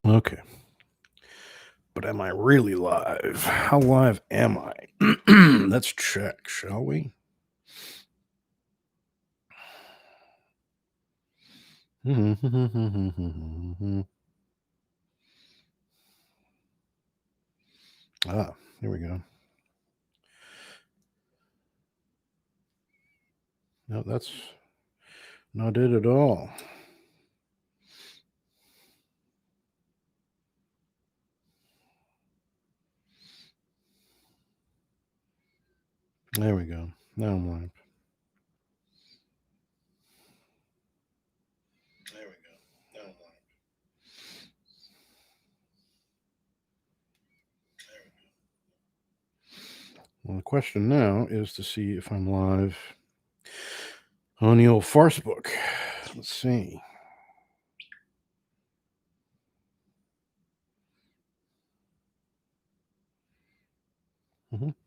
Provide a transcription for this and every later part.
Okay. But am I really live? How live am I? Let's check, shall we? Ah, here we go. No, that's not it at all. There we go. Now I'm live. There we go. Now I'm live. There we go. Well, the question now is to see if I'm live on the old farce book. Let's see.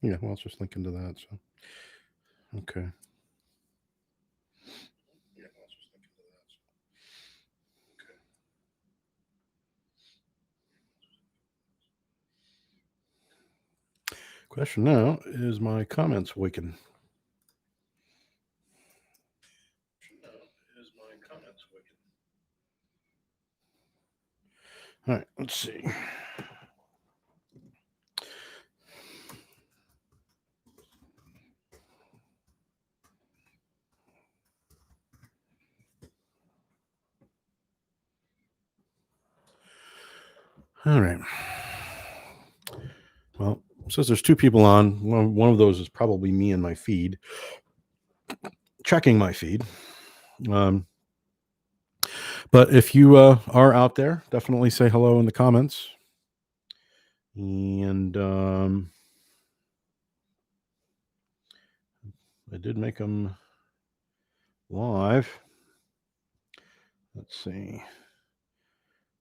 Yeah, well, it's just linking to that. So, okay. Yeah, well, it's just linking to that. So, okay. Question now is my comments waking? No, is my comments waking? All right, let's see. All right. Well, it says there's two people on. One of those is probably me and my feed, checking my feed. Um, but if you are out there, definitely say hello in the comments. And I did make them live. Let's see.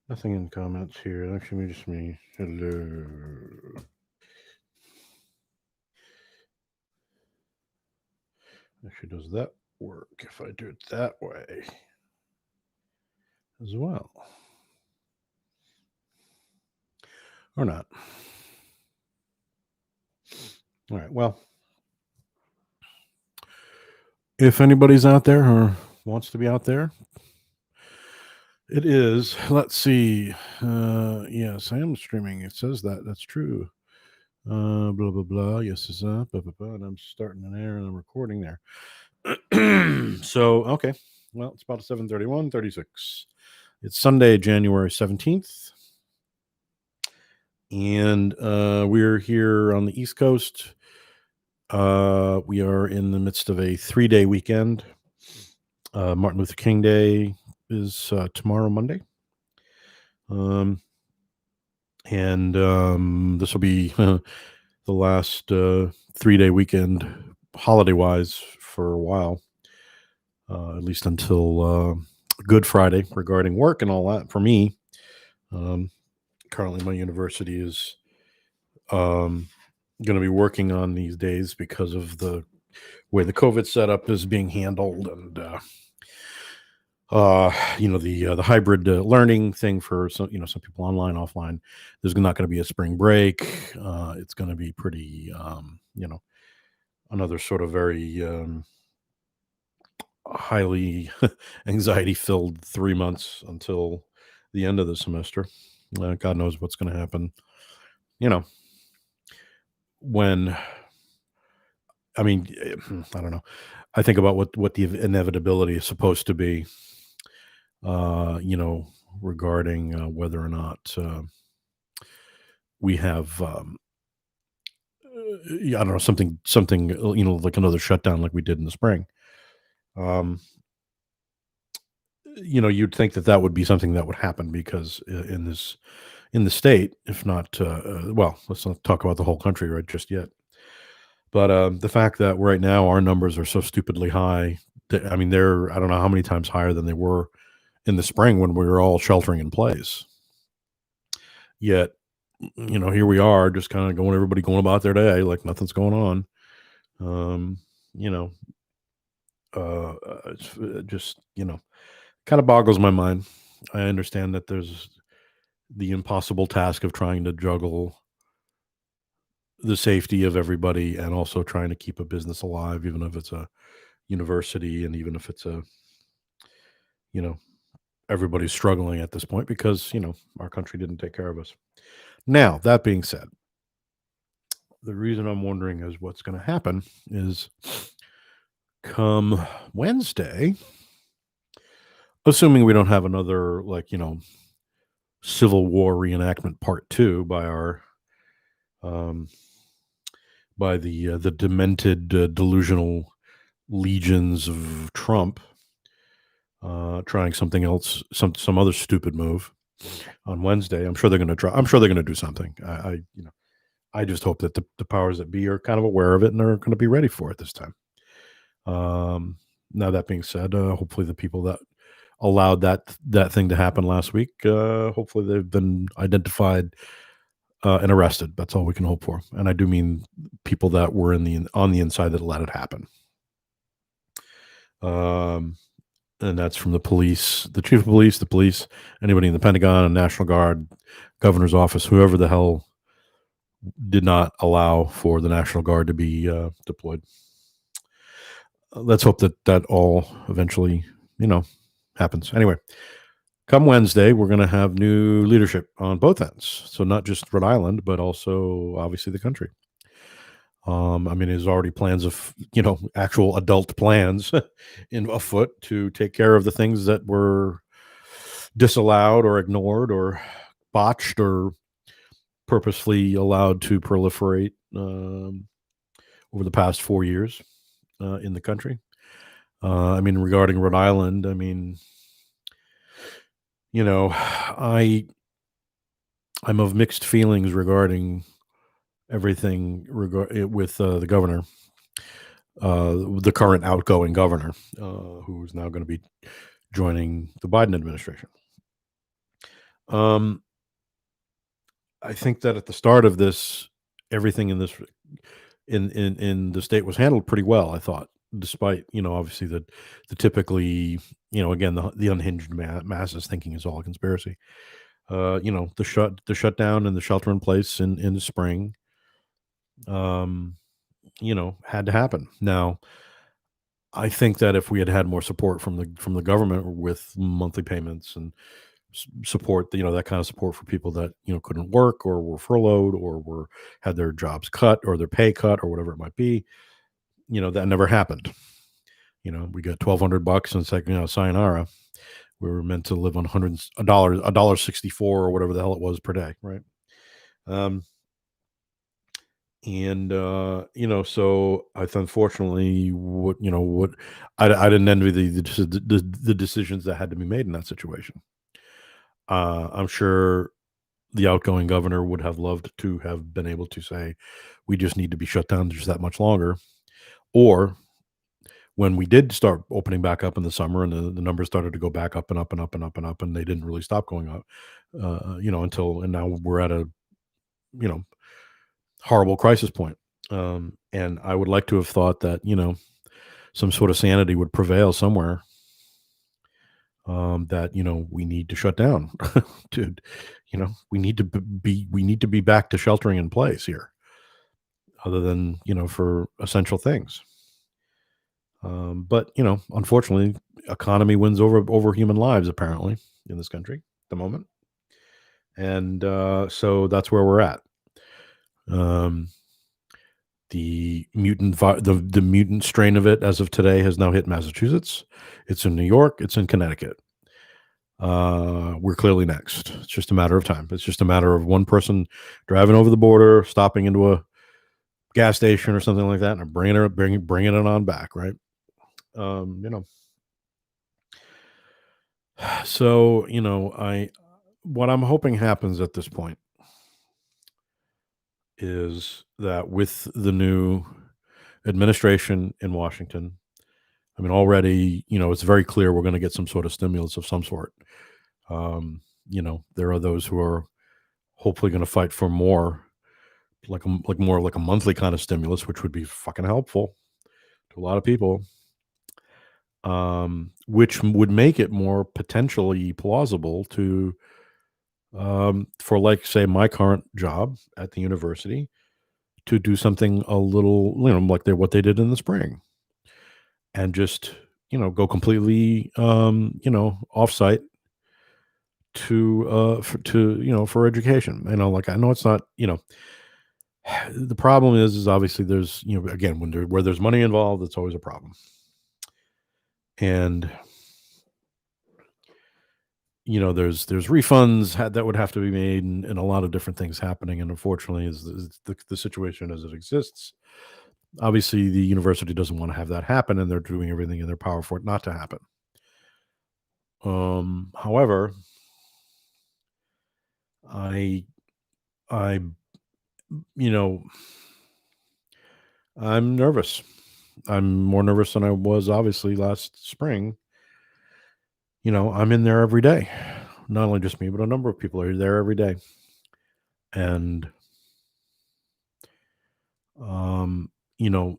Nothing in comments here. Actually, just me. Hello. Actually, does that work if I do it that way as well? Or not? All right. Well, if anybody's out there or wants to be out there, it is. Let's see. Yes, I am streaming. It says that. That's true. Blah blah blah. Yes, it's blah blah blah. And I'm starting an air and I'm recording there. So okay. Well, it's about 7:31:36. It's Sunday, January 17th, and we're here on the East Coast. We are in the midst of a 3-day weekend. Martin Luther King Day is tomorrow, Monday. And this will be the last 3-day weekend, holiday wise, for a while, at least until Good Friday, regarding work and all that. For me, currently my university is going to be working on these days because of the way the COVID setup is being handled, and the hybrid learning thing for some people online, offline. There's not going to be a spring break. It's going to be pretty another sort of very highly anxiety filled 3 months until the end of the semester. God knows what's going to happen. You know when I mean, I don't know. I think about what the inevitability is supposed to be. Regarding whether or not we have, I don't know, something, like another shutdown like we did in the spring. Um, you'd think that that would be something that would happen because in the state, if not, well, let's not talk about the whole country right just yet. But the fact that right now our numbers are so stupidly high, I mean, they're I don't know how many times higher than they were in the spring when we were all sheltering in place. Yet, here we are, just kind of everybody going about their day like nothing's going on. Um, you know, it's just kind of boggles my mind. I understand that there's the impossible task of trying to juggle the safety of everybody and also trying to keep a business alive, even if it's a university and even if it's a, you know, everybody's struggling at this point because, our country didn't take care of us. Now, that being said, the reason I'm wondering is what's going to happen is come Wednesday, assuming we don't have another, Civil War reenactment part two by our, um, by the demented, delusional legions of Trump, trying something else, some other stupid move on Wednesday. I'm sure they're going to try. I'm sure they're going to do something. I just hope that the powers that be are kind of aware of it and are going to be ready for it this time. Now that being said, hopefully the people that allowed that thing to happen last week, hopefully they've been identified and arrested. That's all we can hope for. And I do mean people that were on the inside that let it happen. And that's from the police, the chief of police, the police, anybody in the Pentagon and National Guard, governor's office, whoever the hell did not allow for the National Guard to be deployed. Let's hope that all eventually, happens. Anyway, come Wednesday, we're going to have new leadership on both ends. So not just Rhode Island, but also obviously the country. There's already plans of, actual adult plans in afoot to take care of the things that were disallowed or ignored or botched or purposely allowed to proliferate over the past 4 years in the country. Regarding Rhode Island, I'm of mixed feelings regarding everything with the governor, the current outgoing governor, who is now going to be joining the Biden administration. I think that at the start of this, everything in this in the state was handled pretty well. I thought, despite obviously the typically again the unhinged masses thinking is all a conspiracy. The shutdown and the shelter in place in the spring, had to happen. Now, I think that if we had more support from the government with monthly payments and support, that kind of support for people that couldn't work or were furloughed or had their jobs cut or their pay cut or whatever it might be, that never happened. We got $1,200 and it's like, sayonara. We were meant to live on $100, $1.64 or whatever the hell it was per day, right? So I unfortunately, I didn't envy the decisions that had to be made in that situation. I'm sure the outgoing governor would have loved to have been able to say, we just need to be shut down just that much longer. Or when we did start opening back up in the summer and the numbers started to go back up and up and up and up and up, and they didn't really stop going up, and now we're at a, horrible crisis point. And I would like to have thought that, some sort of sanity would prevail somewhere. That we need to shut down, dude. We need to be back to sheltering in place here, other than for essential things. But unfortunately, economy wins over human lives apparently in this country at the moment, and so that's where we're at. The mutant strain of it as of today has now hit Massachusetts. It's in New York. It's in Connecticut. We're clearly next. It's just a matter of time. It's just a matter of one person driving over the border, stopping into a gas station or something like that, and bringing it on back, right? So what I'm hoping happens at this point is that with the new administration in Washington, already, it's very clear we're going to get some sort of stimulus of some sort. There are those who are hopefully going to fight for more, more like a monthly kind of stimulus, which would be fucking helpful to a lot of people. Which would make it more potentially plausible to for like say my current job at the university to do something a little, like what they did in the spring, and just go completely offsite for education. Like I know it's not the problem is obviously there's again where there's money involved, it's always a problem. And there's refunds that would have to be made, and a lot of different things happening. And unfortunately, is the situation as it exists. Obviously, the university doesn't want to have that happen, and they're doing everything in their power for it not to happen. However, I, I, you know, I'm nervous. I'm more nervous than I was obviously last spring. I'm in there every day. Not only just me, but a number of people are there every day. And, um, you know,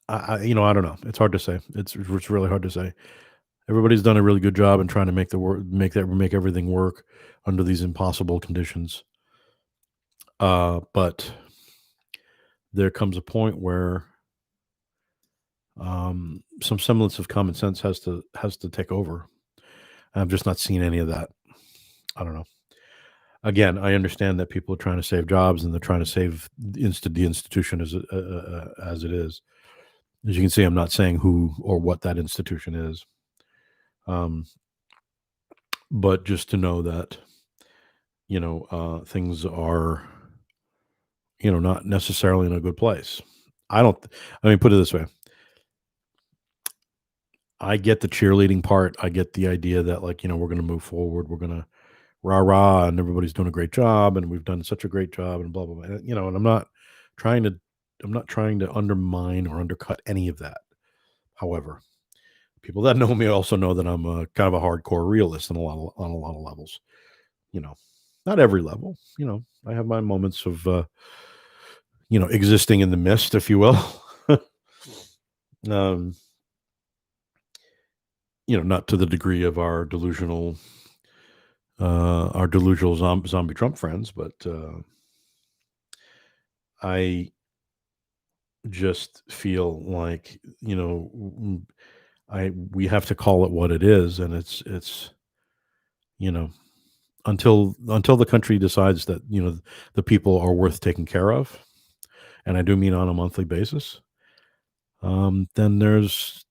I don't know. It's hard to say. It's really hard to say. Everybody's done a really good job in trying to make everything work under these impossible conditions. But there comes a point where some semblance of common sense has to take over. I've just not seen any of that. I don't know. Again, I understand that people are trying to save jobs and they're trying to save the institution as it is. As you can see, I'm not saying who or what that institution is. Um, but just to know that things are not necessarily in a good place. I don't. I mean, put it this way: I get the cheerleading part. I get the idea that we're going to move forward. We're going to rah rah, and everybody's doing a great job, and we've done such a great job, and blah blah blah. And trying to, I'm not trying to undermine or undercut any of that. However, people that know me also know that I'm a kind of a hardcore realist on a lot of levels. You know, not every level. I have my moments of existing in the mist, if you will. um, not to the degree of our delusional zombie Trump friends, but I just feel like we have to call it what it is, and it's you know until the country decides that the people are worth taking care of, and I do mean on a monthly basis. Then there's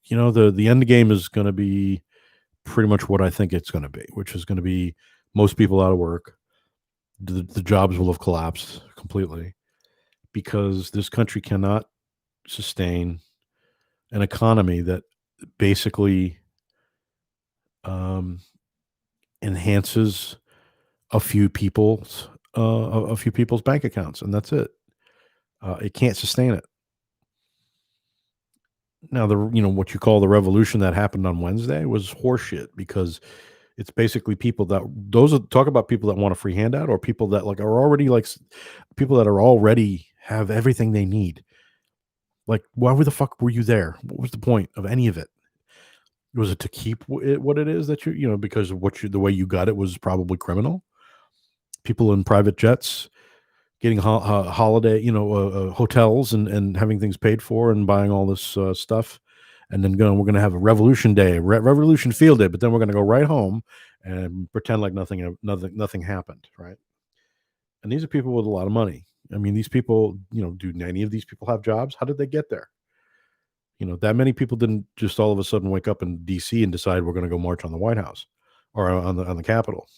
the end game is going to be pretty much what I think it's going to be, which is going to be most people out of work. The jobs will have collapsed completely because this country cannot sustain an economy that basically um, enhances a few people's bank accounts, and that's it. It can't sustain it. Now, what you call the revolution that happened on Wednesday was horseshit because it's basically talk about people that want a free handout, or people that are already people that are already have everything they need. Like, why the fuck were you there? What was the point of any of it? Was it to keep it what it is that because the way you got it was probably criminal? People in private jets getting holiday, hotels and having things paid for and buying all this stuff, and then we're going to have a revolution day, revolution field day, but then we're going to go right home and pretend like nothing happened, right? And these are people with a lot of money. I mean, these people, do any of these people have jobs? How did they get there? That many people didn't just all of a sudden wake up in DC and decide we're going to go march on the White House or on the Capitol.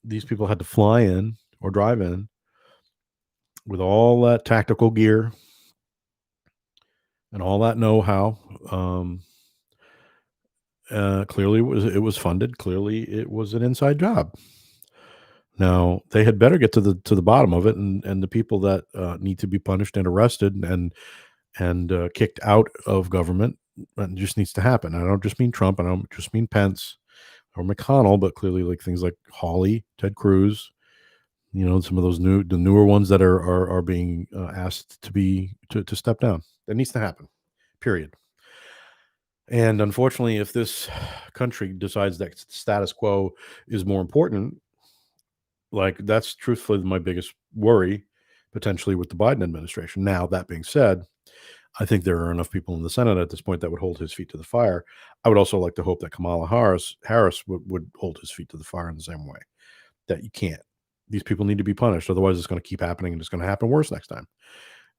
These people had to fly in or drive in with all that tactical gear and all that know-how. Clearly, it was funded. Clearly, it was an inside job. Now they had better get to the bottom of it, and the people that need to be punished and arrested and kicked out of government. It just needs to happen. I don't just mean Trump. I don't just mean Pence or McConnell, but clearly things like Hawley, Ted Cruz. Some of those the newer ones that are being asked to step down. That needs to happen. Period. And unfortunately, if this country decides that status quo is more important, like that's truthfully my biggest worry potentially with the Biden administration. Now, that being said, I think there are enough people in the Senate at this point that would hold his feet to the fire. I would also like to hope that Kamala Harris would hold his feet to the fire in the same way. That you can't. These people need to be punished. Otherwise, it's going to keep happening and it's going to happen worse next time.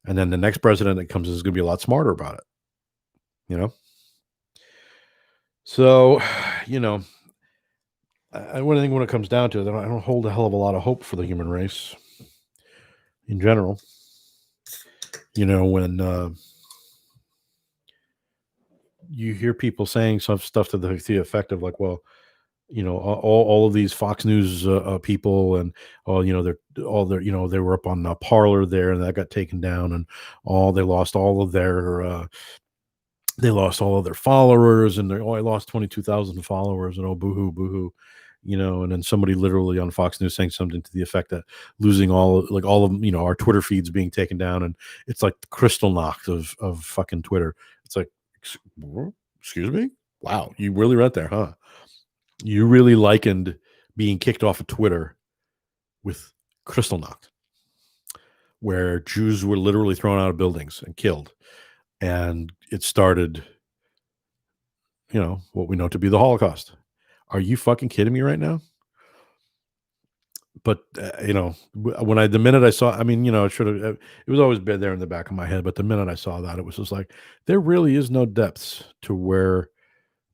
And then the next president that comes is going to be a lot smarter about it, you know? So, you know, I think when it comes down to it, I don't hold a hell of a lot of hope for the human race in general. You know, when you hear people saying some stuff to the effect of like, well, you know, all of these Fox News people, and you know, you know, they were up on Parlor there, and that got taken down, and they lost all of their followers, and I lost 22,000 followers, and oh, boohoo, boohoo, you know. And then somebody literally on Fox News saying something to the effect that losing all of you know, our Twitter feeds being taken down, and it's like the crystal knock of fucking Twitter. It's like, excuse me, wow, you really read there, huh? You really likened being kicked off of Twitter with Kristallnacht, where Jews were literally thrown out of buildings and killed. And it started, you know, what we know to be the Holocaust. Are you fucking kidding me right now? But, you know, the minute I saw, I mean, you know, it was always been there in the back of my head. But the minute I saw that, it was just like, there really is no depths to where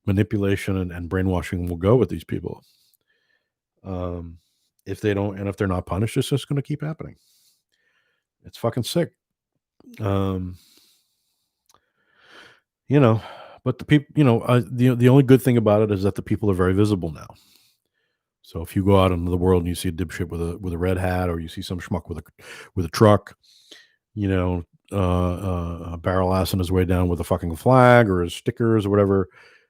manipulation and brainwashing will go with these people. If they're not punished, it's just going to keep happening. It's fucking sick. Um, you know, but the people, you know, the only good thing about it is that the people are very visible now. So if you go out into the world and you see a dipshit with a red hat, or you see some schmuck with a truck, you know, barrel assing his way down with a fucking flag or his stickers or whatever,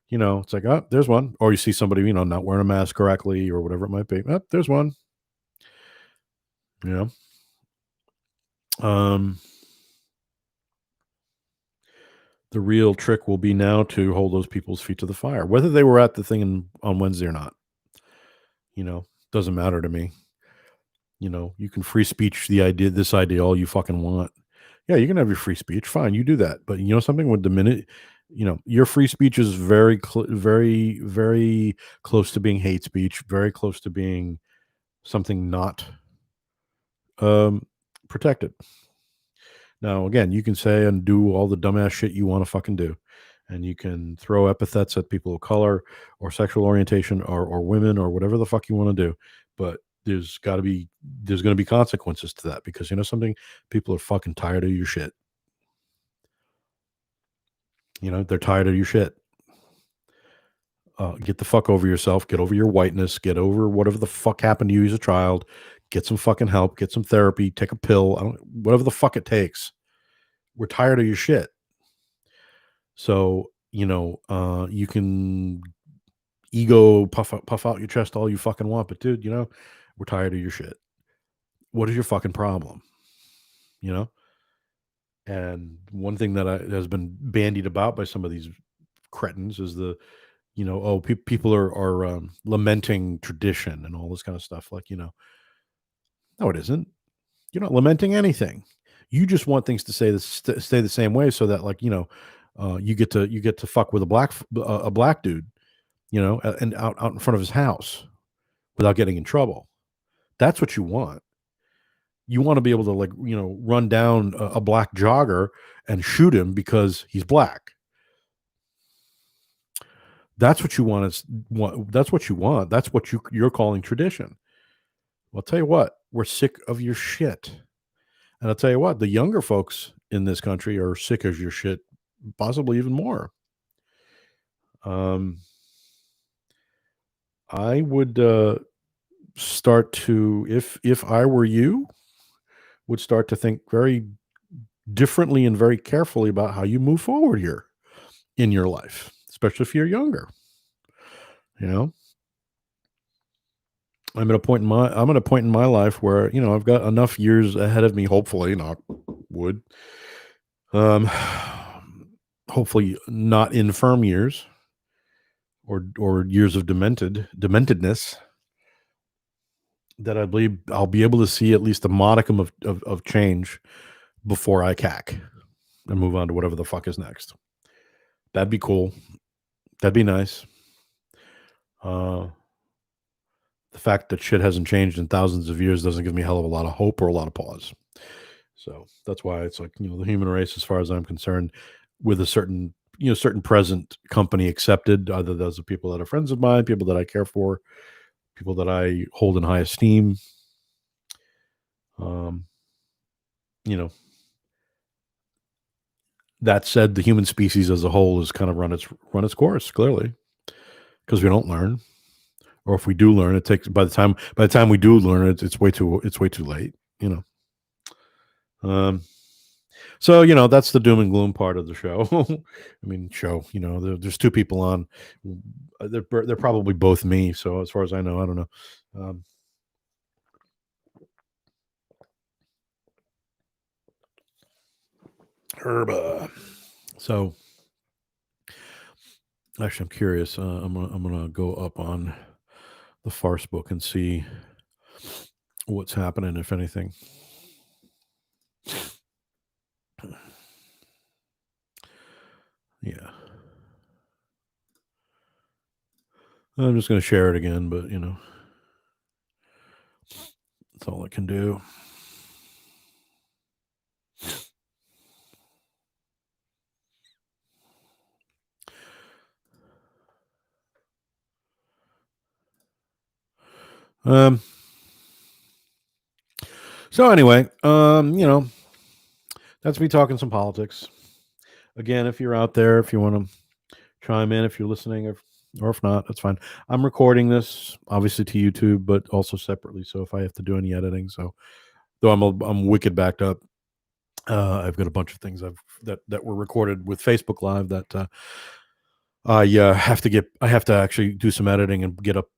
you know, it's like, oh, there's one. Or you see somebody, you know, not wearing a mask correctly or whatever it might be. Oh, there's one. You know, the real trick will be now to hold those people's feet to the fire, whether they were at the thing on Wednesday or not. You know, doesn't matter to me. You know, you can free speech this idea all you fucking want. Yeah, you can have your free speech. Fine, you do that. But you know something, with the minute, you know, your free speech is very, very, very close to being hate speech, very close to being something not protected. Now, again, you can say and do all the dumbass shit you want to fucking do. And you can throw epithets at people of color or sexual orientation or women or whatever the fuck you want to do. But there's going to be consequences to that, because you know something, people are fucking tired of your shit. You know, they're tired of your shit. Get the fuck over yourself. Get over your whiteness. Get over whatever the fuck happened to you as a child. Get some fucking help. Get some therapy. Take a pill. Whatever the fuck it takes. We're tired of your shit. So, you know, you can puff out your chest all you fucking want, but dude, you know, we're tired of your shit. What is your fucking problem? You know? And one thing that has been bandied about by some of these cretins is you know, oh, people are lamenting tradition and all this kind of stuff. Like, you know, no, it isn't. You're not lamenting anything. You just want things to stay the same way, so that, like, you know, you get to fuck with a black dude, you know, and out in front of his house without getting in trouble. That's what you want. You want to be able to, like, you know, run down a black jogger and shoot him because he's black. That's what you want. That's what you want. That's what you're calling tradition. Well, I'll tell you what, we're sick of your shit. And I'll tell you what, the younger folks in this country are sick of your shit, possibly even more. I would start to, if I were you, would start to think very differently and very carefully about how you move forward here in your life, especially if you're younger. You know, I'm at a point in my life where, you know, I've got enough years ahead of me, hopefully, knock wood, hopefully not infirm years or years of dementedness, that I believe I'll be able to see at least a modicum of change before I cack and move on to whatever the fuck is next. That'd be cool. That'd be nice. Uh, the fact that shit hasn't changed in thousands of years doesn't give me a hell of a lot of hope or a lot of pause. So that's why it's like, the human race, as far as I'm concerned, with a certain present company accepted, either those are people that are friends of mine, people that I care for, people that I hold in high esteem. Um, you know, that said, the human species as a whole has kind of run its course, clearly, because we don't learn, or if we do learn, it takes by the time we do learn it, it's way too late. You know. So that's the doom and gloom part of the show. I mean, show. There's two people on. They're probably both me. So as far as I know, I don't know. Um, Herba. So actually, I'm curious. I'm gonna go up on the Farce book and see what's happening, if anything. Yeah. I'm just gonna share it again, but that's all I can do. Um. So anyway, that's me talking some politics. Again, if you're out there, if you want to chime in, if you're listening, or if not, that's fine. I'm recording this obviously to YouTube, but also separately. So if I have to do any editing, though I'm wicked backed up, I've got a bunch of things that were recorded with Facebook Live that I have to actually do some editing and get up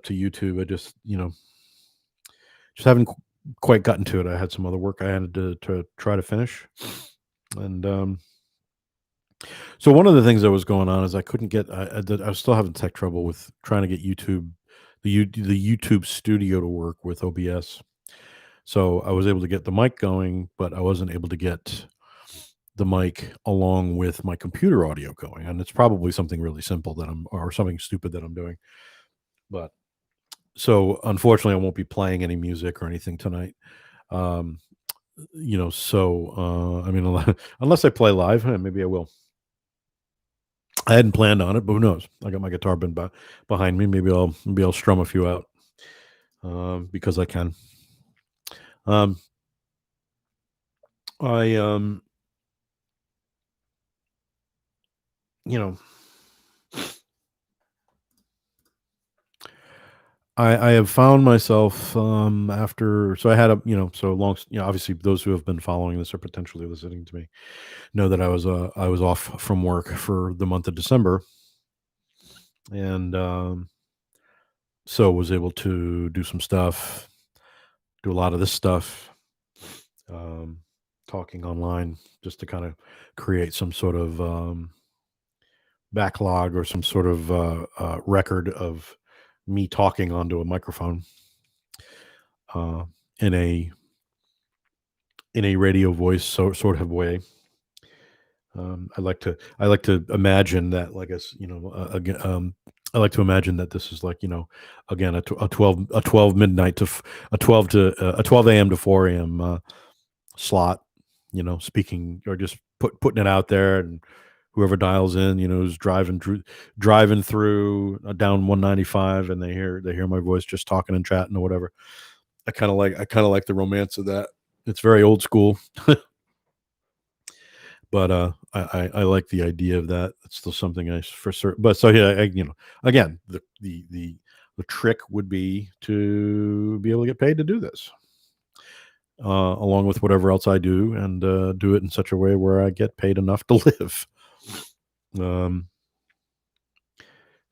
to YouTube. I just haven't quite gotten to it. I had some other work I had to try to finish, and so one of the things that was going on is I couldn't get. I was still having tech trouble with trying to get the YouTube Studio to work with OBS. So I was able to get the mic going, but I wasn't able to get the mic along with my computer audio going. And it's probably something really simple or something stupid that I'm doing. But so unfortunately, I won't be playing any music or anything tonight. Um, I mean, unless I play live, maybe I will. I hadn't planned on it, but who knows? I got my guitar behind me. Maybe I'll strum a few out because I can. Um, I you know I have found myself after so I had a so long obviously those who have been following this or potentially listening to me know that I was off from work for the month of December, and so was able to do some stuff, do a lot of this stuff, um, talking online just to kind of create some sort of backlog or some sort of record of me talking onto a microphone uh, in a radio voice sort of way. I like to imagine that, like, as again, I like to imagine that this is like, again, a 12 midnight to a 12 a.m. to 4 a.m. Slot, speaking or just putting it out there, and whoever dials in, is driving through down 195, and they hear my voice just talking and chatting or whatever. I kind of like the romance of that. It's very old school, but I like the idea of that. It's still something I for certain. But so yeah, again, the trick would be to be able to get paid to do this, along with whatever else I do, and do it in such a way where I get paid enough to live. Um,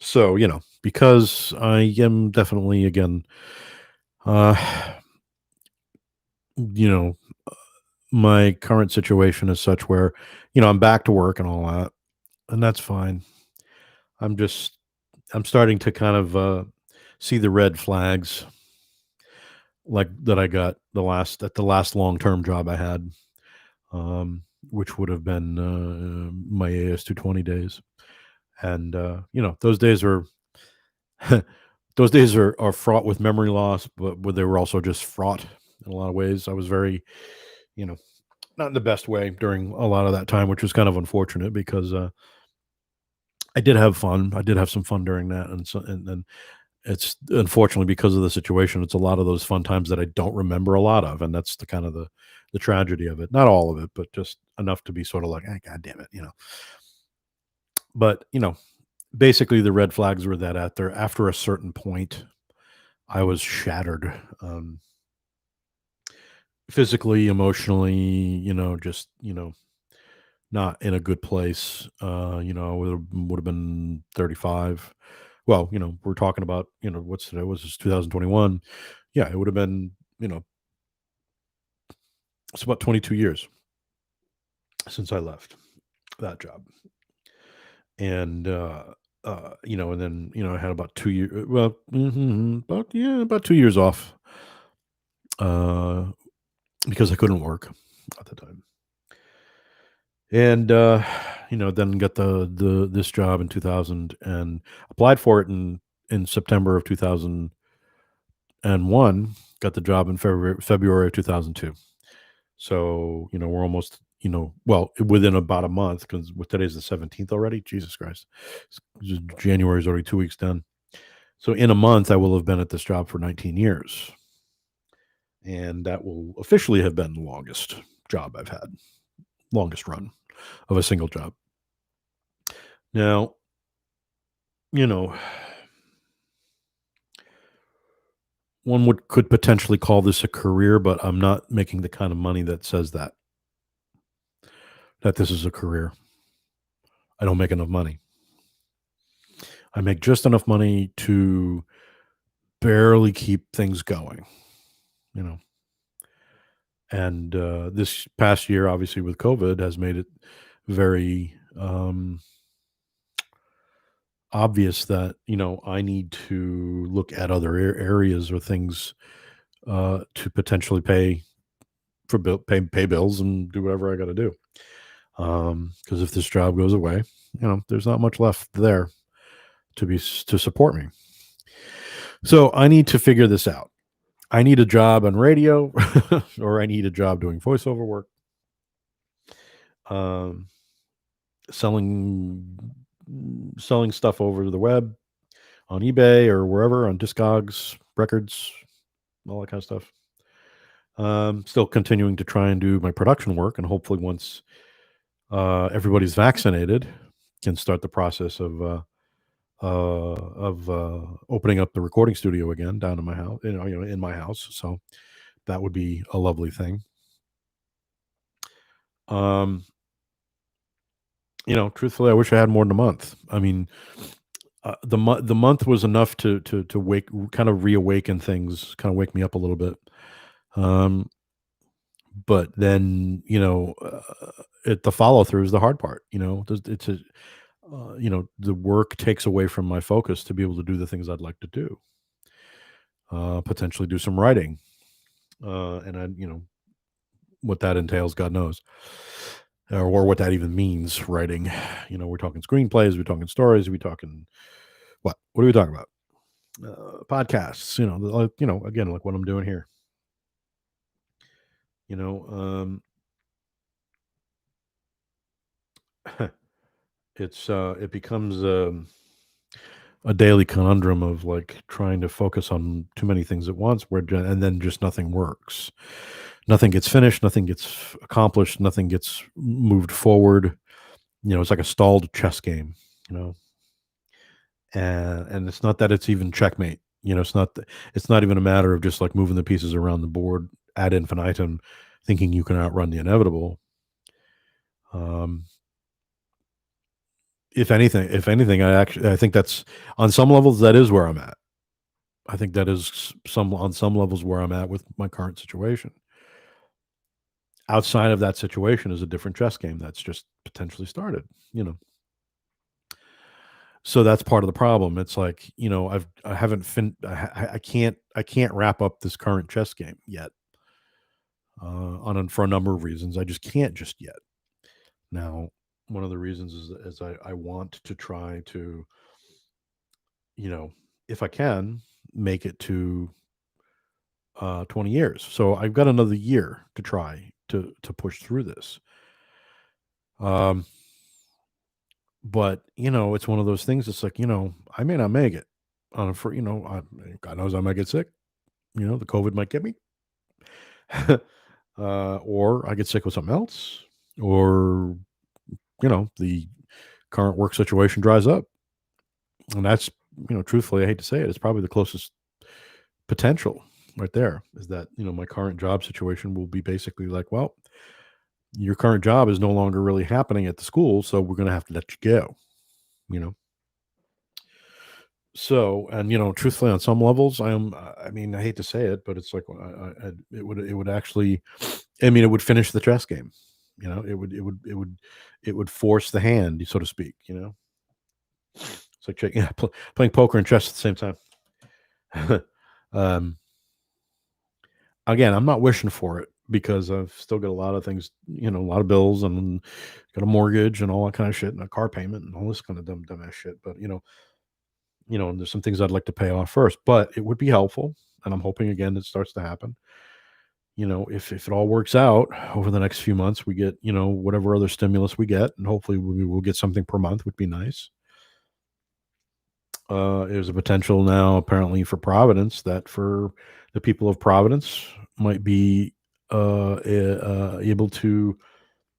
so because I am definitely again, uh, you know, my current situation is such where I'm back to work and all that. and that's fine. I'm just I'm starting to kind of see the red flags like that I got the last long term job I had, um, which would have been my AS 220 days, and those days are those days are fraught with memory loss, but they were also just fraught in a lot of ways. I was very, you know, not in the best way during a lot of that time, which was kind of unfortunate because I did have fun. I did have some fun during that, and it's unfortunately because of the situation, it's a lot of those fun times that I don't remember a lot of, and that's the kind of the tragedy of it. Not all of it, but just enough to be sort of like, God damn it, But basically, the red flags were that after a certain point, I was shattered, physically, emotionally, just not in a good place. I would have been 35. Well, we're talking about, what's today? Was this 2021? Yeah, it would have been, it's about 22 years since I left that job. And and then, I had about 2 years, well, about 2 years off, uh because I couldn't work at the time. And then got the this job in 2000 and applied for it in September of 2001. Got the job in February of 2002. So, we're almost, well, within about a month, because today's the 17th already. Jesus Christ. January's already 2 weeks done. So in a month, I will have been at this job for 19 years. And that will officially have been the longest job I've had, longest run of a single job. Now, you know, one could potentially call this a career, but I'm not making the kind of money that says that this is a career. I don't make enough money. I make just enough money to barely keep things going, you know. And this past year, obviously with COVID, has made it very obvious that I need to look at other areas or things to potentially pay bills and do whatever I got to do. Because if this job goes away, there's not much left there to support me. So I need to figure this out. I need a job on radio, or I need a job doing voiceover work, um, selling selling stuff over the web, on eBay or wherever, on Discogs, records, all that kind of stuff. Still continuing to try and do my production work, and hopefully once everybody's vaccinated, can start the process of opening up the recording studio again down in my house, in my house. So that would be a lovely thing. Um, truthfully, I wish I had more than a month. I mean, the month was enough to kind of reawaken things, kind of wake me up a little bit. Um, but then the follow through is the hard part. The work takes away from my focus to be able to do the things I'd like to do. Potentially do some writing, and I, what that entails, God knows, or what that even means. Writing, we're talking screenplays, we're talking stories, we're talking what? What are we talking about? Podcasts, again, like what I'm doing here. You know, it becomes a daily conundrum of like trying to focus on too many things at once, and then just nothing works. Nothing gets finished, nothing gets accomplished, nothing gets moved forward. It's like a stalled chess game. You know, and it's not that it's even checkmate. It's not even a matter of just like moving the pieces around the board ad infinitum, thinking you can outrun the inevitable. Um, if anything, I think that's on some levels that is where I'm at. I think that is on some levels where I'm at with my current situation. Outside of that situation is a different chess game that's just potentially started. So that's part of the problem. It's like, I haven't I can't wrap up this current chess game yet, for a number of reasons. I just can't just yet. Now, one of the reasons is I want to try to, you know, if I can, make it to 20 years. So I've got another year to try to push through this. Um, but it's one of those things. It's like, I may not make it. God knows I might get sick. The COVID might get me, or I get sick with something else, or the current work situation dries up, and that's truthfully, I hate to say it, it's probably the closest potential right there. Is that my current job situation will be basically like, well, your current job is no longer really happening at the school, so we're going to have to let you go. You know, so and truthfully, on some levels, I mean, I hate to say it, but it's like it would actually, I mean, it would finish the chess game. It would force the hand, so to speak. It's like playing poker and chess at the same time. um, Again, I'm not wishing for it because I've still got a lot of things, a lot of bills, and got a mortgage and all that kind of shit, and a car payment and all this kind of dumbass shit. But and there's some things I'd like to pay off first. But it would be helpful, and I'm hoping again it starts to happen. If it all works out over the next few months, we get whatever other stimulus we get, and hopefully we will get something per month. Would be nice. There's a potential now, apparently, for Providence that for the people of Providence might be able to,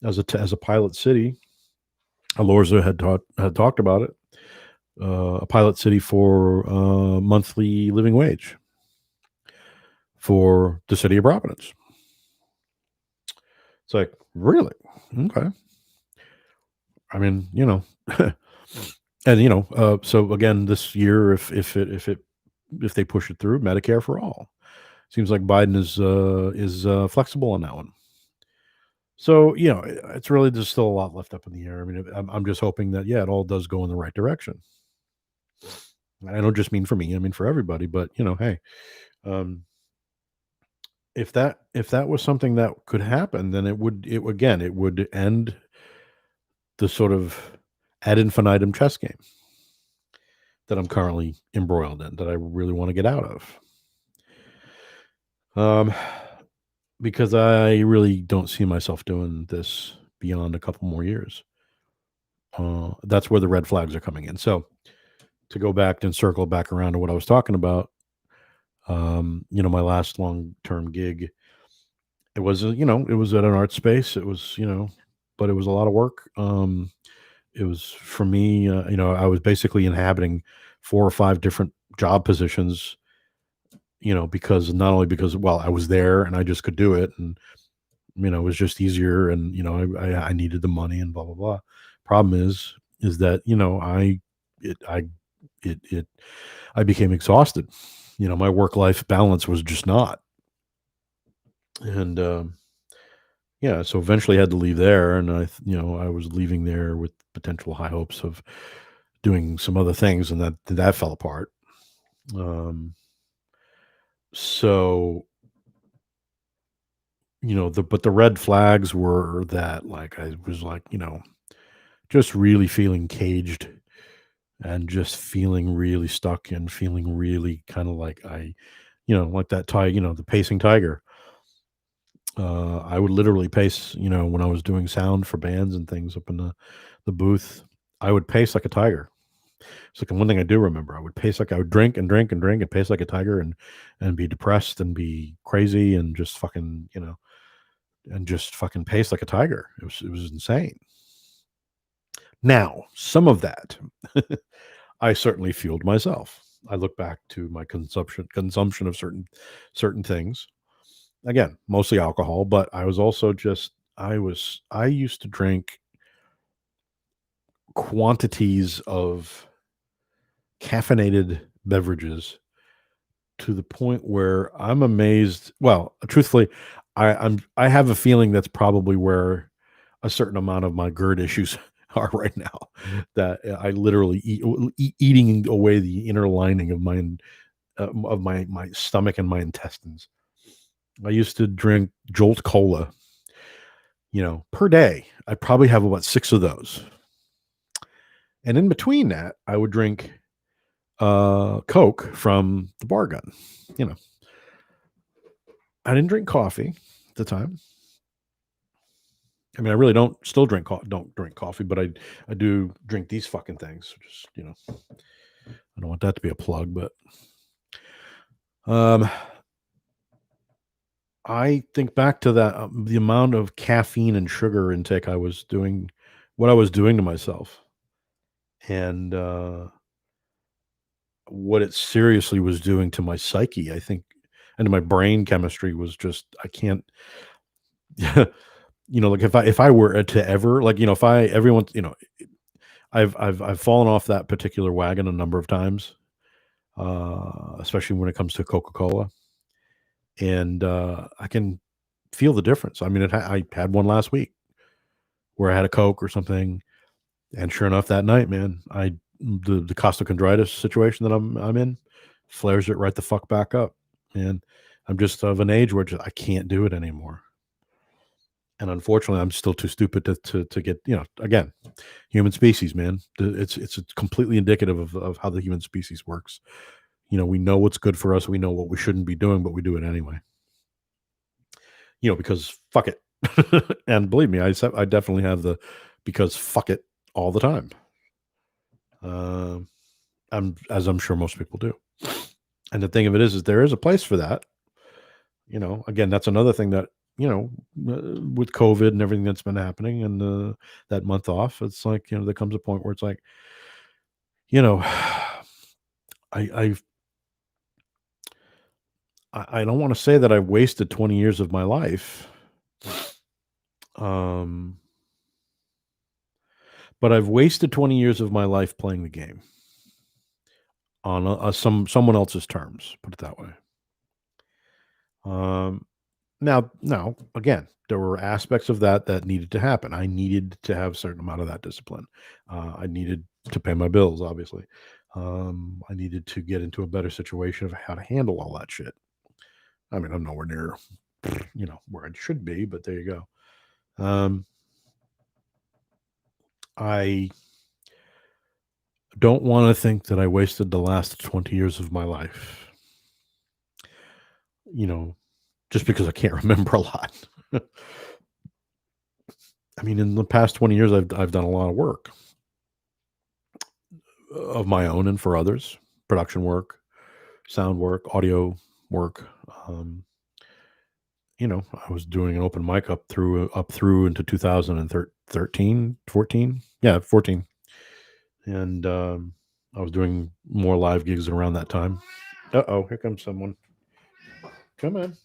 as a pilot city. Alorza had talked about it. A pilot city for monthly living wage for the city of Providence. It's like, really? Okay. I mean, and so again, this year, if they push it through, Medicare for all. Seems like Biden is flexible on that one. So it's really just still a lot left up in the air. I mean, I'm just hoping that it all does go in the right direction. I don't just mean for me; I mean for everybody. But hey, um, if that was something that could happen, then it would end the sort of ad infinitum chess game that I'm currently embroiled in, that I really want to get out of. Um, because I really don't see myself doing this beyond a couple more years. That's where the red flags are coming in. So to go back and circle back around to what I was talking about, my last long term gig, it was it was at an art space. It was but it was a lot of work. It was for me. I was basically inhabiting 4 or 5 different job positions. Because not only because I was there and I just could do it, and it was just easier, and I needed the money and blah blah blah. Problem is that it I it I became exhausted. My work life balance was just not, and yeah, so eventually I had to leave there, and I was leaving there with potential high hopes of doing some other things, and that fell apart. So but the red flags were that, like, I was like, just really feeling caged, and just feeling really stuck, and feeling really kind of like like that the pacing tiger. I would literally pace, when I was doing sound for bands and things up in the booth. I would pace like a tiger. It's like the one thing I do remember. I would drink and drink and drink and pace like a tiger, and be depressed and be crazy and just fucking, and just fucking pace like a tiger. It was insane. Now, some of that I certainly fueled myself. I look back to my consumption of certain things. Again, mostly alcohol, but I was also just I used to drink quantities of caffeinated beverages to the point where I'm amazed. Well, truthfully, I have a feeling that's probably where a certain amount of my GERD issues are right now. That I literally eating away the inner lining of my stomach and my intestines. I used to drink Jolt Cola, per day. I'd probably have about 6 of those. And in between that, I would drink Coke from the bar gun. You know, I didn't drink coffee at the time. I mean, I really don't drink coffee, but I do drink these fucking things. Just, I don't want that to be a plug, but um I think back to that, the amount of caffeine and sugar intake I was doing, what I was doing to myself, and what it seriously was doing to my psyche. I think, and my brain chemistry was just, I can't. Like if I were to ever, like, if I everyone, I've fallen off that particular wagon a number of times, especially when it comes to Coca Cola, and I can feel the difference. I mean, I had one last week where I had a Coke or something, and sure enough, that night, man, the costochondritis situation that I'm in flares it right the fuck back up, and I'm just of an age where I can't do it anymore. And unfortunately, I'm still too stupid to get, again, human species, man. It's completely indicative of how the human species works. We know what's good for us. We know what we shouldn't be doing, but we do it anyway. Because fuck it. And believe me, I definitely have the because fuck it all the time. I'm sure most people do. And the thing of it is there is a place for that. Again, that's another thing that, with COVID and everything that's been happening and that month off, it's like, there comes a point where it's like, I don't want to say that I wasted 20 years of my life. But I've wasted 20 years of my life playing the game on someone else's terms, put it that way. Now, again, there were aspects of that needed to happen. I needed to have a certain amount of that discipline. I needed to pay my bills, obviously. I needed to get into a better situation of how to handle all that shit. I mean, I'm nowhere near, where I should be, but there you go. I don't want to think that I wasted the last 20 years of my life, just because I can't remember a lot. I mean, in the past 20 years, I've done a lot of work of my own and for others, production work, sound work, audio work. I was doing an open mic up through into 2013, 14. Yeah, 14. And I was doing more live gigs around that time. Uh-oh, here comes someone. Come on.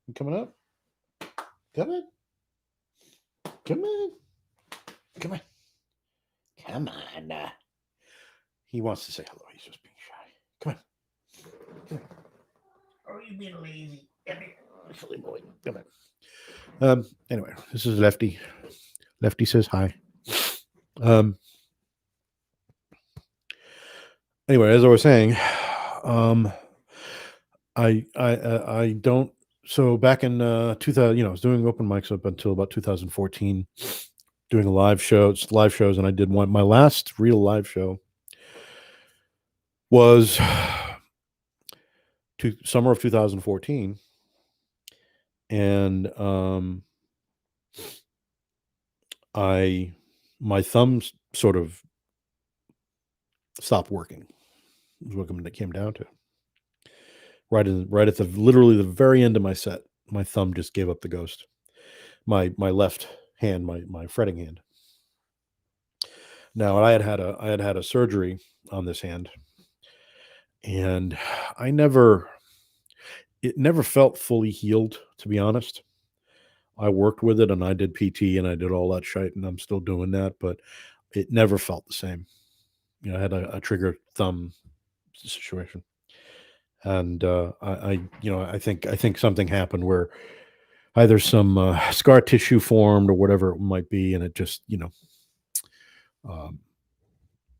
You coming up? Come on. Come on. Come on. Come on. He wants to say hello. He's just being shy. Come on. Come on. Oh, you being lazy. Silly boy. Come on. Anyway, this is Lefty. Lefty says hi. Anyway, as I was saying, I don't. So back in 2000, I was doing open mics up until about 2014, doing live shows, and I did my last real live show was summer of 2014, and my thumbs sort of stopped working. Is what it came down to. Right at literally the very end of my set, my thumb just gave up the ghost. My left hand, my fretting hand. Now I had a surgery on this hand, and it never felt fully healed, to be honest. I worked with it and I did PT and I did all that shit, and I'm still doing that, but it never felt the same. I had a trigger thumb situation. And I think something happened where either some scar tissue formed or whatever it might be, and it just Um,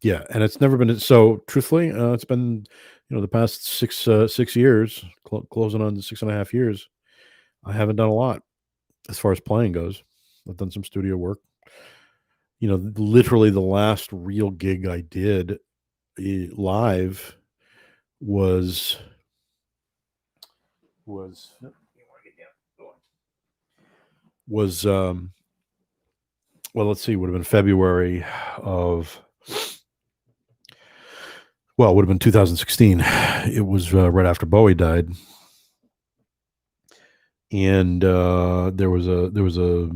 yeah, and it's never been so. Truthfully, it's been the past 6 years, closing on 6.5 years. I haven't done a lot as far as playing goes. I've done some studio work. Literally the last real gig I did live was was was well, let's see, would have been February of well, it would have been 2016. It was right after Bowie died, and there was a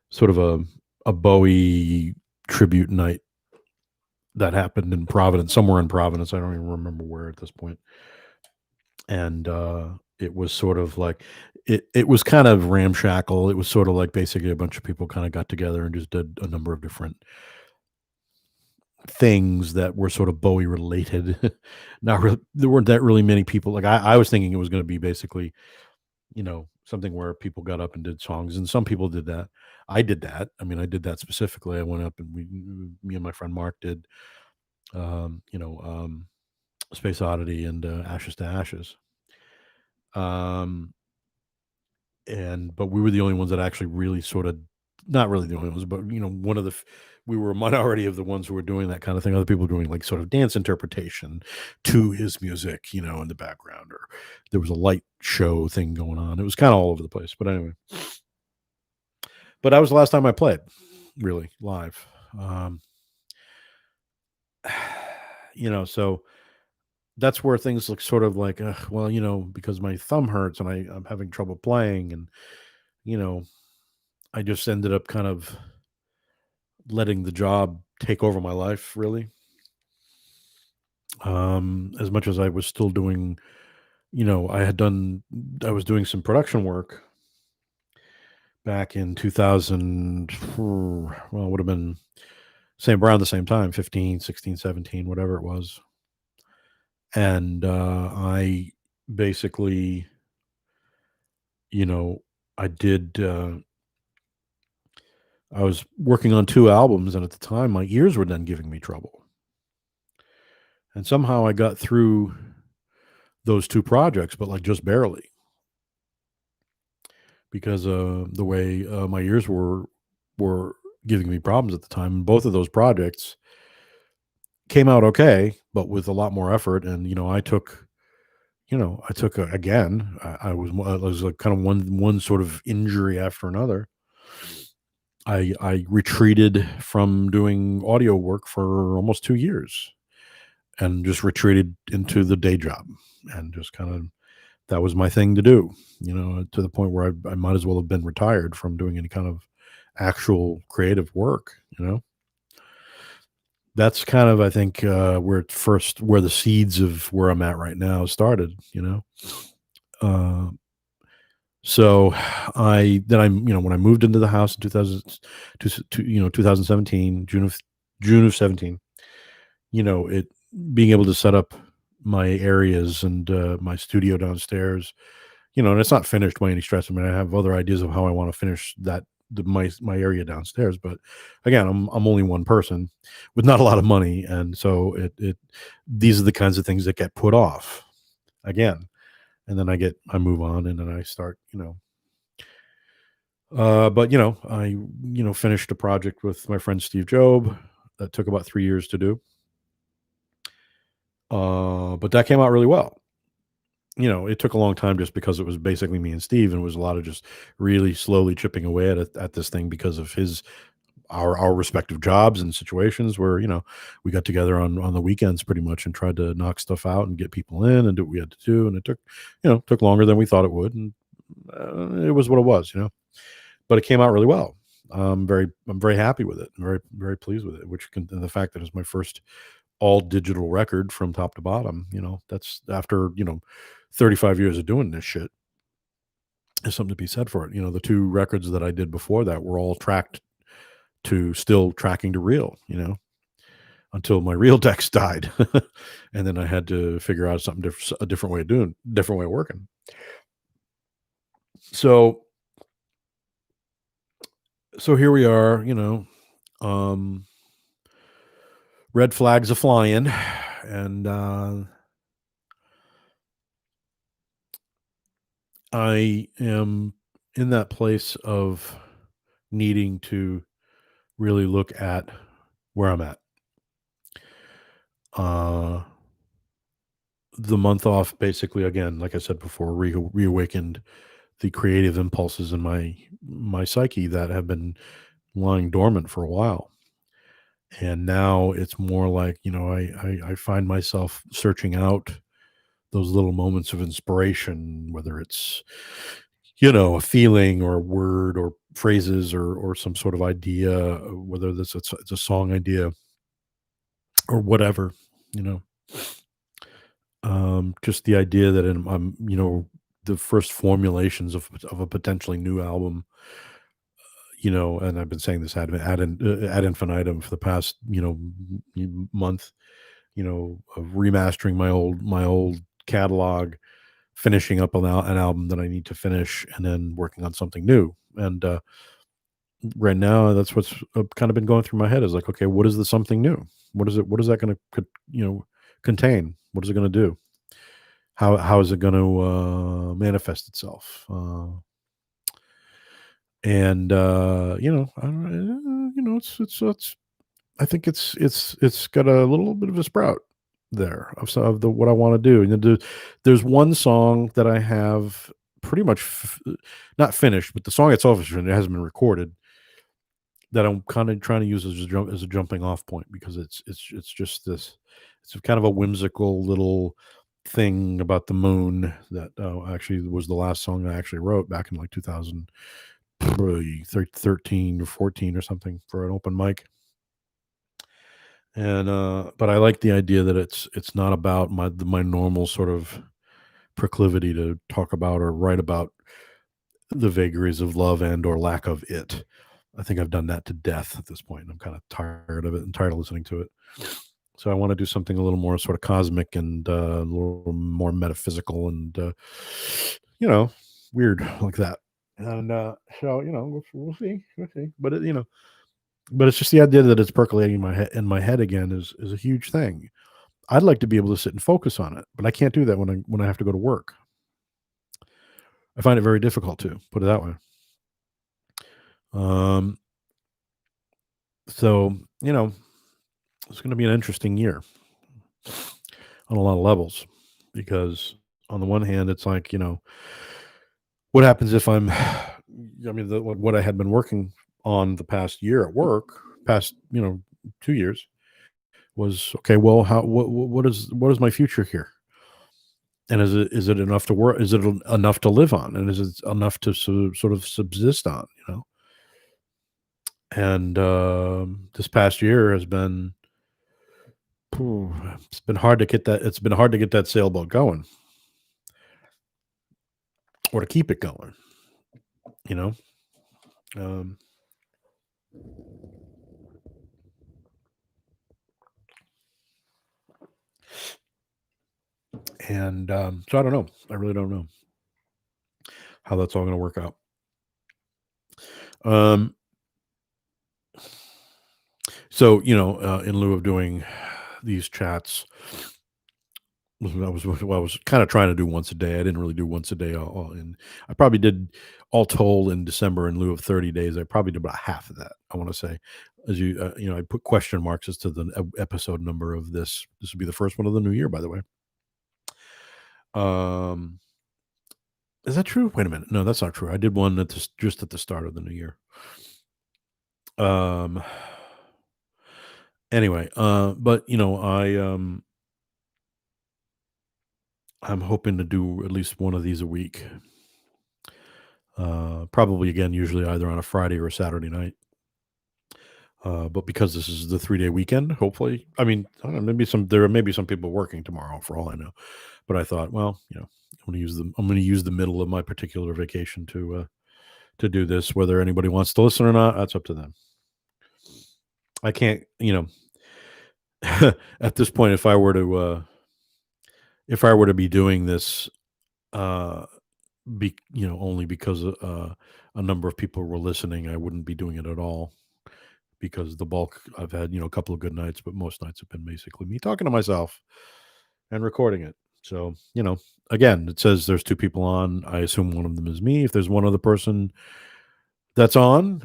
sort of a Bowie tribute night that happened in Providence, somewhere in Providence. I don't even remember where at this point. And it was sort of like it was kind of ramshackle. It was sort of like basically a bunch of people kind of got together and just did a number of different things that were sort of Bowie related. Not really, there weren't that really many people. Like I was thinking it was going to be basically, something where people got up and did songs, and some people did that. I did that. I mean, I did that specifically. I went up and me and my friend Mark did, um, you know, um, Space Oddity and Ashes to Ashes. Um, but we were the only ones that actually really sort of, not really the only ones, but one of we were a minority of the ones who were doing that kind of thing. Other people were doing like sort of dance interpretation to his music, in the background, or there was a light show thing going on. It was kind of all over the place. But anyway, but that was the last time I played really live. Um, so that's where things look sort of like, well, because my thumb hurts and I'm having trouble playing, and you know, I just ended up kind of letting the job take over my life, really. As much as I was still doing, I was doing some production work back in 2000. Well, it would have been around the same time, 15, 16, 17, whatever it was. And I basically, you know, I did, I was working on two albums, and at the time, my ears were then giving me trouble. And somehow I got through those two projects, but like just barely, because the way my ears were giving me problems at the time. And both of those projects came out okay, but with a lot more effort. And I took again. I was like kind of one sort of injury after another. I retreated from doing audio work for almost 2 years, and just retreated into the day job, and just kind of, that was my thing to do, to the point where I might as well have been retired from doing any kind of actual creative work. That's kind of, I think, where the seeds of where I'm at right now started. Uh, so when I moved into the house in 2017, June of 17, it being able to set up my areas and my studio downstairs, and it's not finished by any stretch. I mean, I have other ideas of how I want to finish my area downstairs, but again, I'm only one person with not a lot of money, and so it these are the kinds of things that get put off again, and then I move on, and then I start, but I finished a project with my friend Steve Job that took about 3 years to do, but that came out really well. It took a long time just because it was basically me and Steve, and it was a lot of just really slowly chipping away at this thing because of our respective jobs and situations where, we got together on the weekends pretty much and tried to knock stuff out and get people in and do what we had to do. And it took longer than we thought it would. And it was what it was. But it came out really well. I'm very happy with it. I'm very, very pleased with it, and the fact that it's my first all digital record from top to bottom, that's after, 35 years of doing this shit. There's something to be said for it. The two records that I did before that were all still tracking to reel, until my reel decks died. And then I had to figure out a different way of working. So here we are, um, red flags are flying, and I am in that place of needing to really look at where I'm at. Uh, the month off, basically, again, like I said before, reawakened the creative impulses in my psyche that have been lying dormant for a while. And now it's more like, I find myself searching out those little moments of inspiration, whether it's, a feeling or a word or phrases or some sort of idea, whether it's a song idea or whatever, you know. Just the idea that I'm, the first formulations of a potentially new album, and I've been saying this ad infinitum for the past, month, of remastering my old catalog, finishing up an album that I need to finish, and then working on something new. And right now, that's what's kind of been going through my head is like, okay, what is the something new? What is it? What is that going to, contain? What is it going to do? How is it going to manifest itself? And I don't, it's I think it's got a little bit of a sprout there of the what I want to do. And then there's one song that I have pretty much not finished, but the song itself it hasn't been recorded. That I'm kind of trying to use as a jumping off point because it's just this. It's a kind of a whimsical little thing about the moon that actually was the last song I actually wrote back in like 2013 or 14 or something for an open mic. And but I like the idea that it's not about my normal sort of proclivity to talk about or write about the vagaries of love and or lack of it. I think I've done that to death at this point. I'm kind of tired of it and tired of listening to it. So I want to do something a little more sort of cosmic and a little more metaphysical and you know weird like that. And so we'll see, we'll see. But but it's just the idea that it's percolating in my head again is a huge thing. I'd like to be able to sit and focus on it, but I can't do that when I have to go to work. I find it very difficult to put it that way. Um, so it's going to be an interesting year on a lot of levels because on the one hand, it's like what happens if I mean, what I had been working on the past year at work, past 2 years was okay. Well, what is my future here? And is it enough to work? Is it enough to live on? And is it enough to sort of subsist on? And this past year has been, phew, it's been hard to get that. It's been hard to get that sailboat going or to keep it going. You know, um, and so I don't know. I really don't know how that's all going to work out. Um, so in lieu of doing these chats, I was kind of trying to do once a day. I didn't really do once a day. I probably did all told in December in lieu of 30 days. I probably did about half of that. I want to say, as I put question marks as to the episode number of this. This would be the first one of the new year, by the way. Um, is that true? Wait a minute. No, that's not true. I did one just at the start of the new year. Um. Anyway, but I'm hoping to do at least one of these a week. Probably again, usually either on a Friday or a Saturday night. But because this is the 3-day weekend, hopefully, I mean, I don't know, there may be some people working tomorrow for all I know. But I thought, well, I'm going to use the middle of my particular vacation to do this. Whether anybody wants to listen or not, that's up to them. I can't, at this point, if I were to be doing this, uh, only because a number of people were listening, I wouldn't be doing it at all. because the bulk I've had, a couple of good nights, but most nights have been basically me talking to myself and recording it. So, again, it says there's two people on. I assume one of them is me. If there's one other person that's on,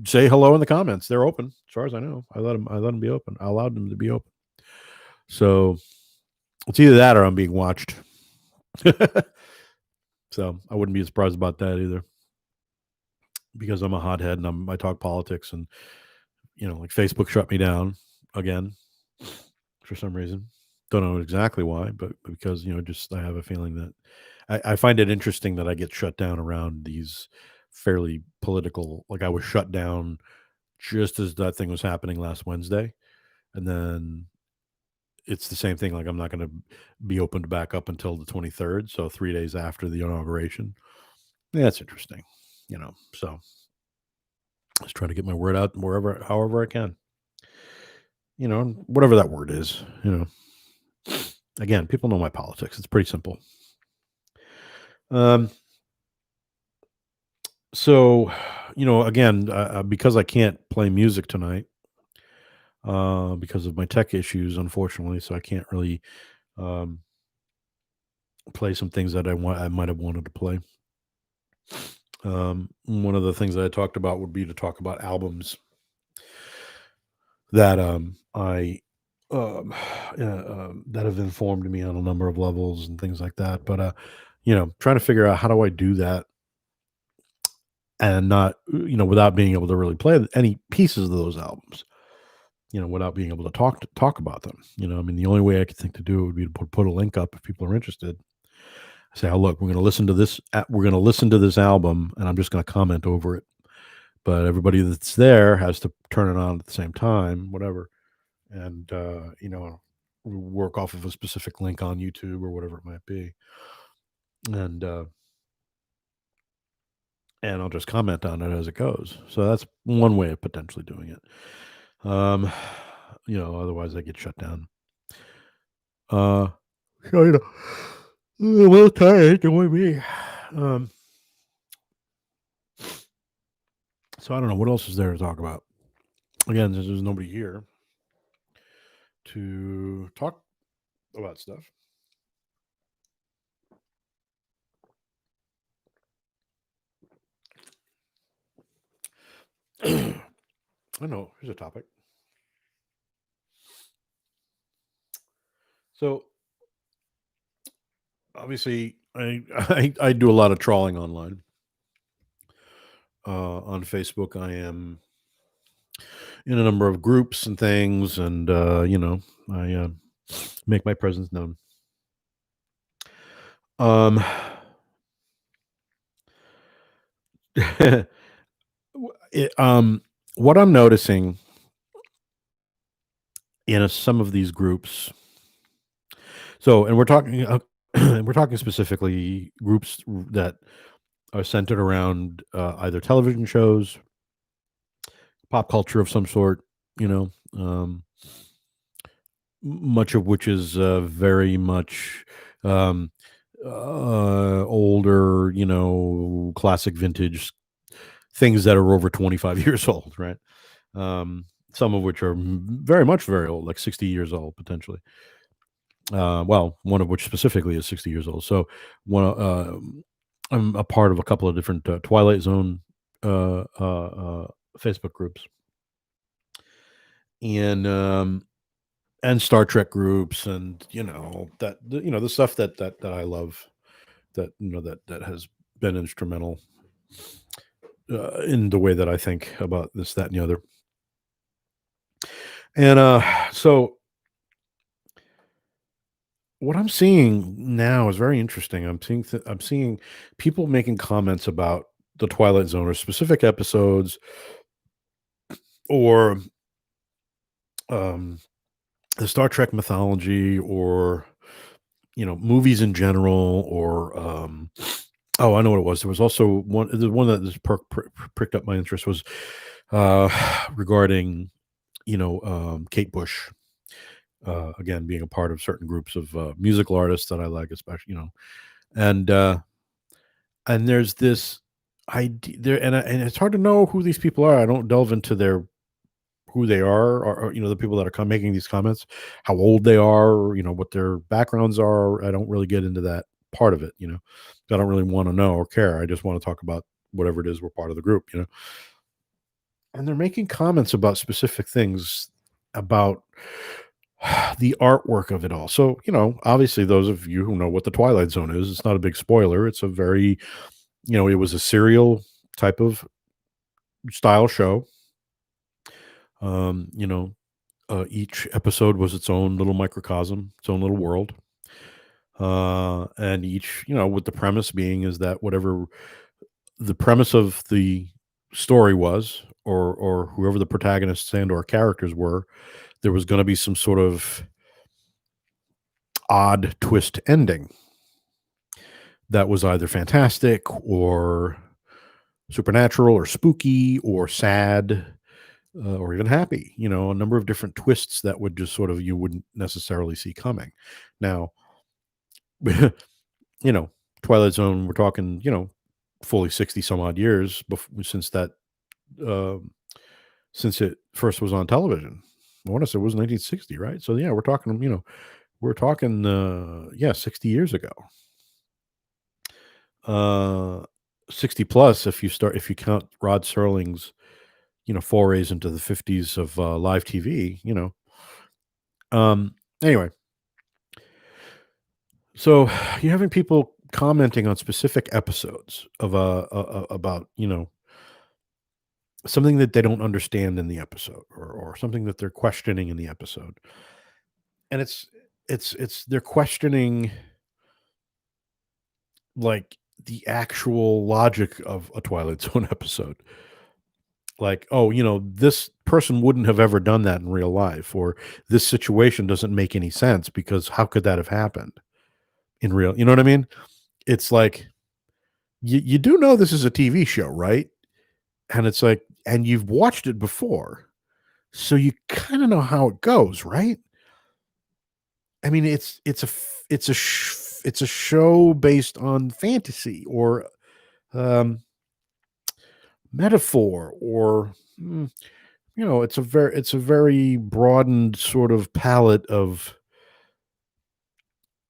say hello in the comments. They're open, as far as I know. I let them be open. I allowed them to be open. So it's either that or I'm being watched. So I wouldn't be surprised about that either, because I'm a hothead and I talk politics, and like Facebook shut me down again for some reason. Don't know exactly why, but because just I have a feeling that I find it interesting that I get shut down around these fairly political. Like, I was shut down just as that thing was happening last Wednesday, and then it's the same thing. Like, I'm not going to be opened back up until the 23rd, so 3 days after the inauguration. Yeah, that's interesting. So let's try to get my word out however I can. Whatever that word is. Again, people know my politics. It's pretty simple. Um, so, again, because I can't play music tonight, because of my tech issues, unfortunately, so I can't really um, play some things that I might have wanted to play. One of the things that I talked about would be to talk about albums that I that have informed me on a number of levels and things like that. But trying to figure out how do I do that and not without being able to really play any pieces of those albums. Without being able to talk about them. I mean, the only way I could think to do it would be to put a link up if people are interested. Say, oh, look, we're going to listen to this. We're going to listen to this album, and I'm just going to comment over it. But everybody that's there has to turn it on at the same time, whatever, and work off of a specific link on YouTube or whatever it might be, and I'll just comment on it as it goes. So that's one way of potentially doing it. Otherwise I get shut down. So, a little tired, don't worry me. So I don't know what else is there to talk about. Again, there's nobody here to talk about stuff. I know. Here's a topic. So obviously, I do a lot of trawling online. On Facebook, I am in a number of groups and things, and I make my presence known. Um, it, what I'm noticing in some of these groups. So, and we're talking, we're talking specifically groups that are centered around either television shows, pop culture of some sort. Much of which is very much um, older, classic vintage things that are over 25 years old, right? Some of which are very old, like 60 years old potentially. Well, one of which specifically is 60 years old. So I'm a part of a couple of different Twilight Zone Facebook groups, and Star Trek groups, and the stuff that I love, that has been instrumental in the way that I think about this, that, and the other. And so what I'm seeing now is very interesting. I'm seeing people making comments about the Twilight Zone or specific episodes, or um, the Star Trek mythology, or movies in general, or oh, I know what it was. There was also one. The one that just pricked up my interest was regarding Kate Bush. Again, being a part of certain groups of musical artists that I like, especially, and there's this idea there, and it's hard to know who these people are. I don't delve into their who they are, or the people that are making these comments, how old they are, or what their backgrounds are. I don't really get into that part of it. I don't really want to know or care. I just want to talk about whatever it is we're part of the group. And they're making comments about specific things about the artwork of it all. So, obviously, those of you who know what the Twilight Zone is, it's not a big spoiler. It's a very, it was a serial type of style show. Each episode was its own little microcosm, its own little world. And each, with the premise being is that whatever the premise of the story was, or whoever the protagonists and or characters were, there was going to be some sort of odd twist ending that was either fantastic or supernatural or spooky or sad, or even happy. A number of different twists that would just sort of you wouldn't necessarily see coming. Now, you know, Twilight Zone, we're talking, fully 60 some odd years since that, uh, since it first was on television. I want to say it was 1960, right? So yeah, we're talking 60 years ago. Uh 60 plus if you count Rod Serling's, forays into the 50s of live TV, Anyway, so you're having people commenting on specific episodes of about, something that they don't understand in the episode, or something that they're questioning in the episode. And it's they're questioning, like, the actual logic of a Twilight Zone episode. Like, oh, this person wouldn't have ever done that in real life, or this situation doesn't make any sense because how could that have happened in real, you know what I mean? It's like, you do know this is a TV show, right? And it's like, and you've watched it before, so you kind of know how it goes, right? I mean, it's a show based on fantasy, or um, metaphor, or it's a very broadened sort of palette of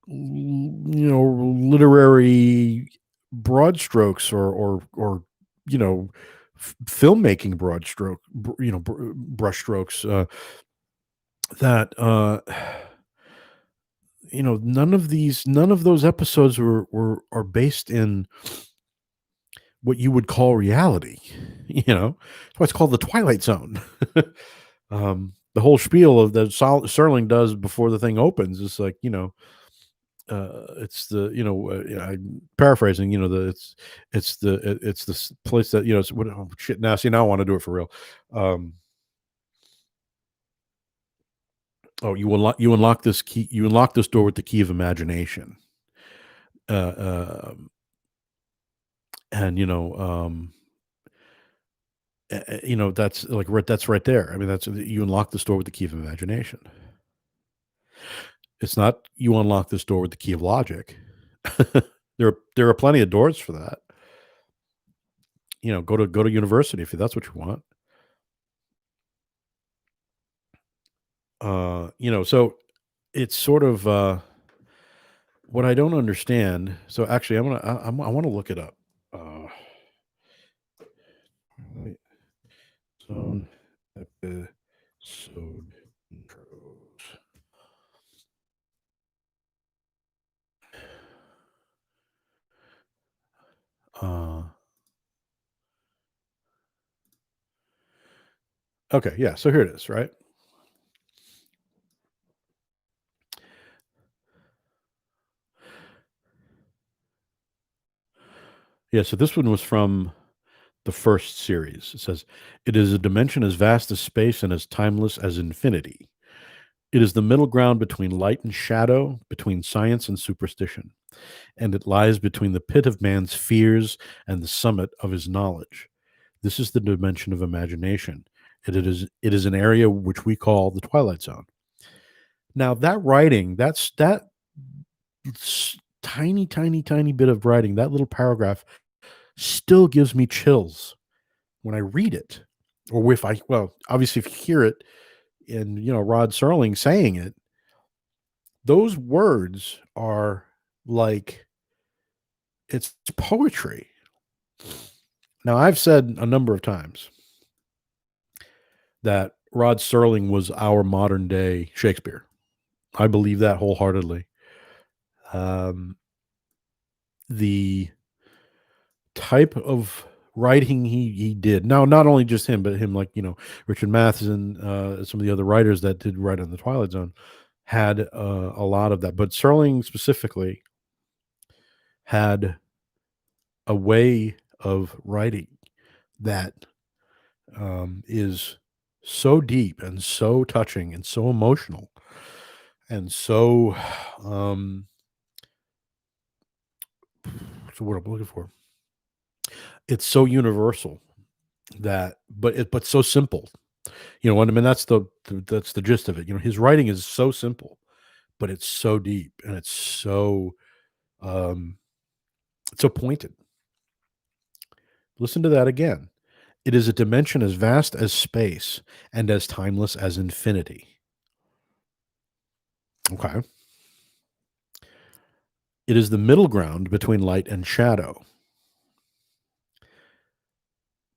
literary broad strokes, or filmmaking broad stroke brush strokes, that none of those episodes are based in what you would call reality. That's why it's called the Twilight Zone. The whole spiel of that Serling does before the thing opens is like, it's the, yeah, I'm paraphrasing, it's this place that, it's what, oh, shit, now see, now I want to do it for real. um you unlock this door with the key of imagination. uh and that's like that's right there. I mean, that's, you unlock this door with the key of imagination. It's not, you unlock this door with the key of logic. There are plenty of doors for that. Go to university if that's what you want. So it's sort of, what I don't understand. So actually, I want to look it up. Wait, zone episode intros. Uh, okay, yeah. So here it is, right? Yeah. So this one was from the first series. It says, "It is a dimension as vast as space and as timeless as infinity. It is the middle ground between light and shadow, between science and superstition, and it lies between the pit of man's fears and the summit of his knowledge. This is the dimension of imagination. It is an area which we call the Twilight Zone." Now that writing, that tiny, tiny, tiny bit of writing, that little paragraph still gives me chills when I read it. or if I well, obviously, if you hear it and, Rod Serling saying it, those words are like it's poetry. Now, I've said a number of times that Rod Serling was our modern day Shakespeare. I believe that wholeheartedly. Um, the type of writing he did. Now, not only just him, but him, like, Richard Matheson, some of the other writers that did write on the Twilight Zone had a lot of that. But Serling specifically had a way of writing that is so deep and so touching and so emotional and so um what's the word I'm looking for? It's so universal that but so simple. You know what I mean? That's the gist of it. His writing is so simple, but it's so deep and um it's so pointed. Listen to that again. It is a dimension as vast as space and as timeless as infinity. Okay. It is the middle ground between light and shadow,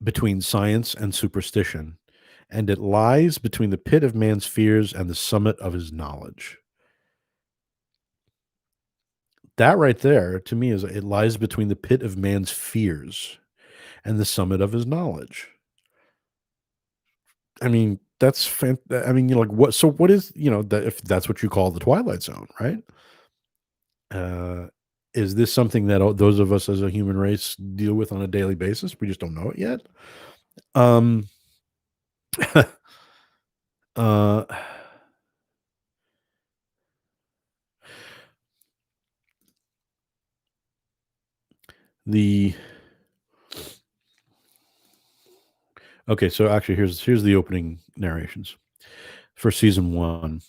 between science and superstition, and it lies between the pit of man's fears and the summit of his knowledge. That right there, to me, is it lies between the pit of man's fears and the summit of his knowledge. I mean, I mean, like, what? So, what is, that, if that's what you call the Twilight Zone, right? Uh, is this something that those of us as a human race deal with on a daily basis? We just don't know it yet. Um, uh, the Okay, so actually, here's the opening narrations for season one.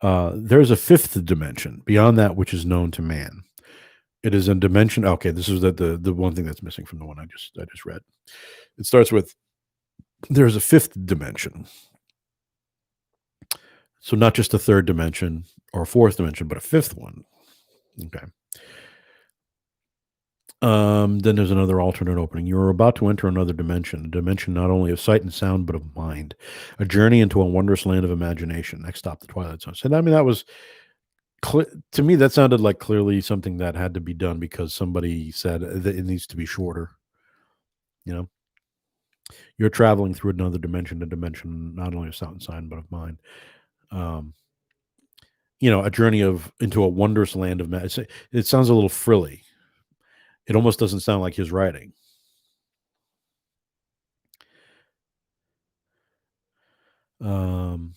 There's a fifth dimension beyond that which is known to man. It is a dimension. Okay, this is the one thing that's missing from the one I just read. It starts with there's a fifth dimension. So not just a third dimension or a fourth dimension, but a fifth one. Okay. Then there's another alternate opening. You're about to enter another dimension, a dimension not only of sight and sound, but of mind, a journey into a wondrous land of imagination. Next stop, the Twilight Zone. So, I mean, that was to me, that sounded like clearly something that had to be done because somebody said that it needs to be shorter. You know, you're traveling through another dimension, a dimension not only of sound and sign, but of mind. Um, a journey into a wondrous land of it sounds a little frilly. It almost doesn't sound like his writing. Um,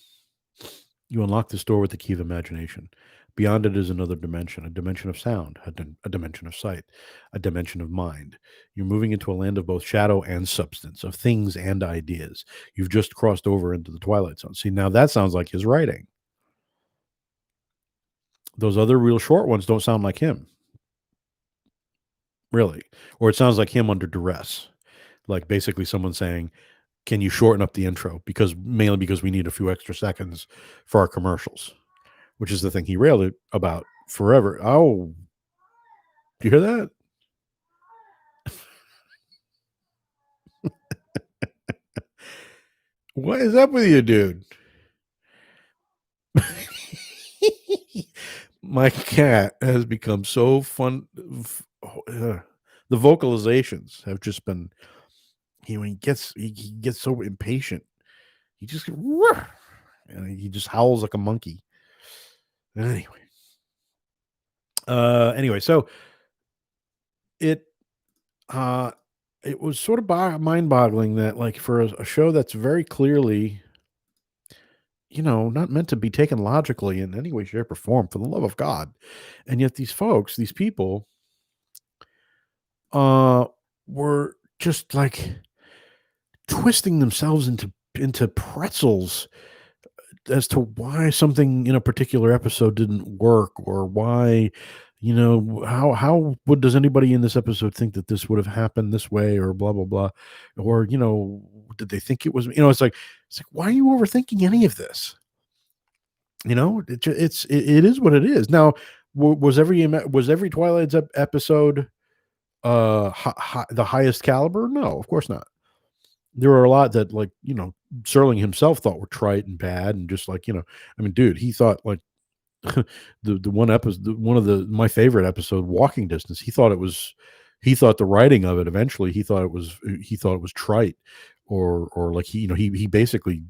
you unlock this door with the key of imagination. Beyond it is another dimension, a dimension of sound, a dimension of sight, a dimension of mind. You're moving into a land of both shadow and substance, of things and ideas. You've just crossed over into the Twilight Zone. See, now that sounds like his writing. Those other real short ones don't sound like him, really. Or it sounds like him under duress. Like basically someone saying, can you shorten up the intro? Mainly because we need a few extra seconds for our commercials, which is the thing he railed about forever. Oh, do you hear that? What is up with you, dude? My cat has become so fun. The vocalizations have just been, when he gets so impatient, he just and he just howls like a monkey. Anyway, so it uh it was sort of mind-boggling that, like, for a show that's very clearly, not meant to be taken logically in any way, shape, or form, for the love of God, and yet these people, uh, were just like twisting themselves into pretzels as to why something in a particular episode didn't work, or why, how does anybody in this episode think that this would have happened this way, or blah blah blah, or did they think it was? It's like, why are you overthinking any of this? It is what it is. Now, was every Twilight episode the highest caliber? No, of course not. There were a lot that, like, Serling himself thought were trite and bad, and just like, I mean, dude, he thought, like, the one episode, one of my favorite episode, Walking Distance. He thought the writing of it, eventually, he thought it was trite, or like, he basically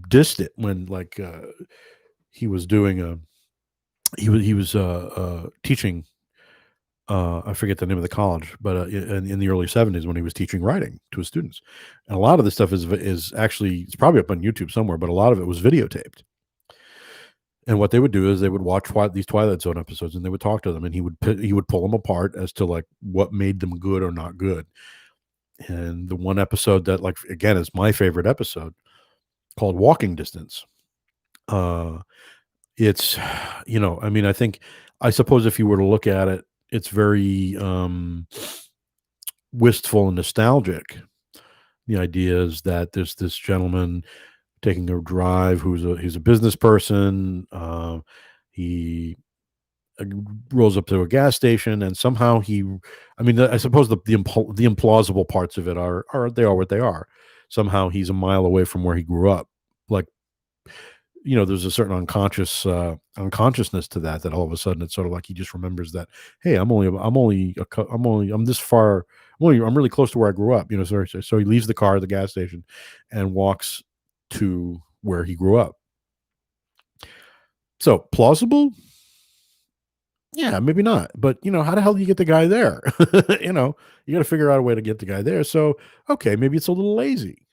dissed it when, like, he was doing teaching. I forget the name of the college, but in the early '70s, when he was teaching writing to his students, and a lot of this stuff is actually, it's probably up on YouTube somewhere, but a lot of it was videotaped. And what they would do is they would watch these Twilight Zone episodes, and they would talk to them, and he would pull them apart as to, like, what made them good or not good. And the one episode that, like, again, is my favorite episode, called Walking Distance. It's, I mean, I suppose if you were to look at it, it's very wistful and nostalgic. The idea is that there's this gentleman taking a drive he's a business person. He rolls up to a gas station, and somehow I suppose the implausible parts of it are they are what they are. Somehow he's a mile away from where he grew up. Like, there's a certain unconsciousness to that all of a sudden it's sort of like he just remembers that, hey, I'm this far. I'm really close to where I grew up. So he leaves the car at the gas station and walks to where he grew up. So plausible? Yeah, maybe not. But how the hell do you get the guy there? You got to figure out a way to get the guy there. So, okay, maybe it's a little lazy.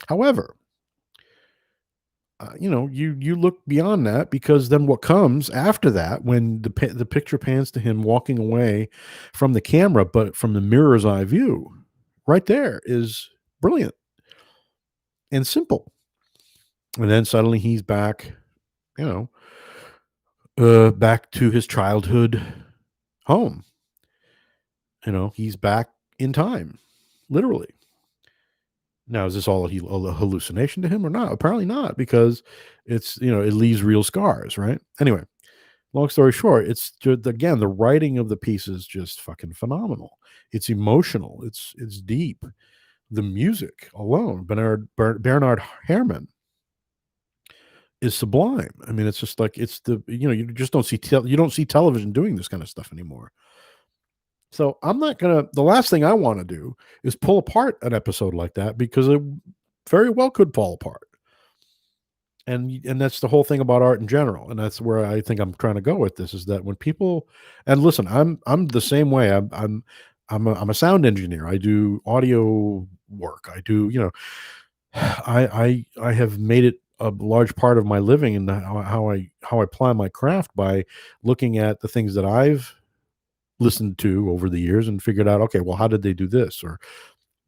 However, you look beyond that, because then what comes after that, when the picture pans to him walking away from the camera, but from the mirror's eye view, right there is brilliant and simple. And then suddenly he's back, back to his childhood home. He's back in time, literally. Now, is this all a hallucination to him or not? Apparently not, because it leaves real scars, right? Anyway, long story short, it's just, again, the writing of the piece is just fucking phenomenal. It's emotional. It's deep. The music alone, Bernard Herrmann, is sublime. I mean, it's just like, you just don't see you don't see television doing this kind of stuff anymore. So I'm not gonna. The last thing I want to do is pull apart an episode like that, because it very well could fall apart. And that's the whole thing about art in general, and that's where I think I'm trying to go with this, is that when people, and listen, I'm the same way. I'm a sound engineer. I do audio work. I do, I have made it a large part of my living, and how I apply my craft, by looking at the things that I've listened to over the years and figured out, okay, well, how did they do this? Or,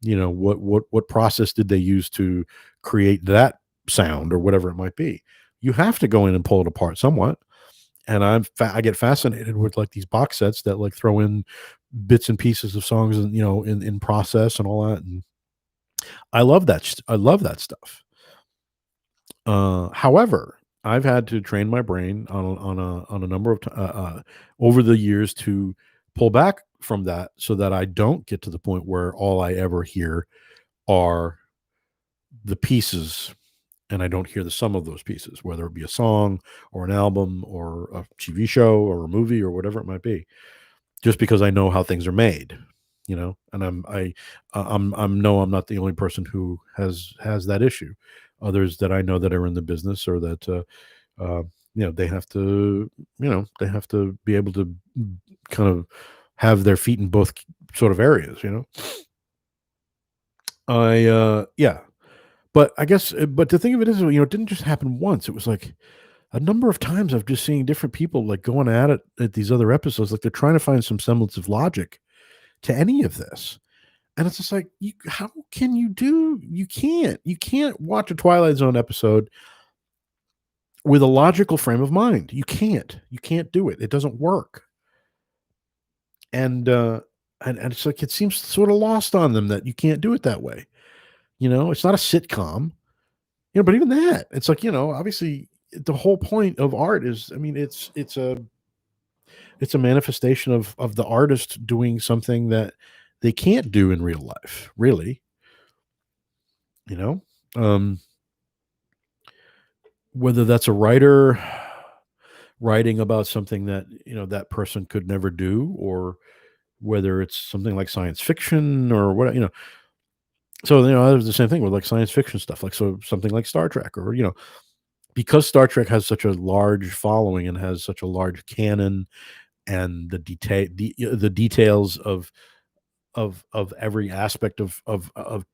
what process did they use to create that sound, or whatever it might be? You have to go in and pull it apart somewhat. And I get fascinated with, like, these box sets that, like, throw in bits and pieces of songs, and in process and all that. And I love that. I love that stuff. However, I've had to train my brain on a number of over the years, to pull back from that, so that I don't get to the point where all I ever hear are the pieces, and I don't hear the sum of those pieces, whether it be a song or an album or a TV show or a movie or whatever it might be, just because I know how things are made, and I'm not the only person who has that issue. Others that I know that are in the business, or that, they have to, they have to be able to kind of have their feet in both sort of areas, yeah. But I guess, but the thing of it is, it didn't just happen once. It was like a number of times I've just seen different people, like, going at it at these other episodes, like they're trying to find some semblance of logic to any of this. And it's just like, how can you can't watch a Twilight Zone episode with a logical frame of mind. You can't do it. It doesn't work. And and it's like it seems sort of lost on them that you can't do it that way. It's not a sitcom. But even that, it's like, obviously the whole point of art is, I mean, it's a manifestation of the artist doing something that they can't do in real life, really. You know, um, whether that's a writer writing about something that that person could never do, or whether it's something like science fiction or what. So there's the same thing with like science fiction stuff, like so something like Star Trek, or because Star Trek has such a large following and has such a large canon, and the details of every aspect of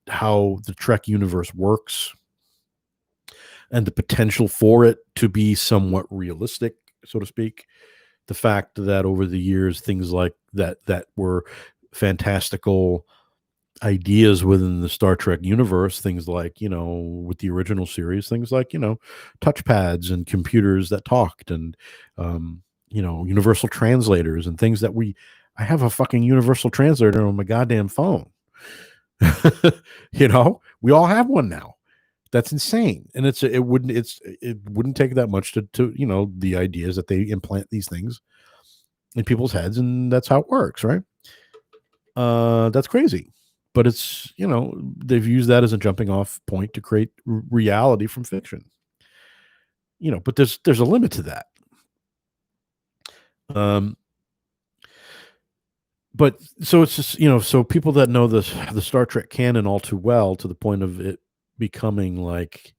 how the Trek universe works, and the potential for it to be somewhat realistic, so to speak. The fact that over the years things like that were fantastical ideas within the Star Trek universe, things like, with the original series, things like, touchpads and computers that talked, and, universal translators and things that I have a fucking universal translator on my goddamn phone. We all have one now. That's insane. And it wouldn't take that much to, the ideas that they implant these things in people's heads, and that's how it works, right? That's crazy. But it's, they've used that as a jumping off point to create reality from fiction. But there's a limit to that. But so it's just, so people that know the Star Trek canon all too well, to the point of it becoming like,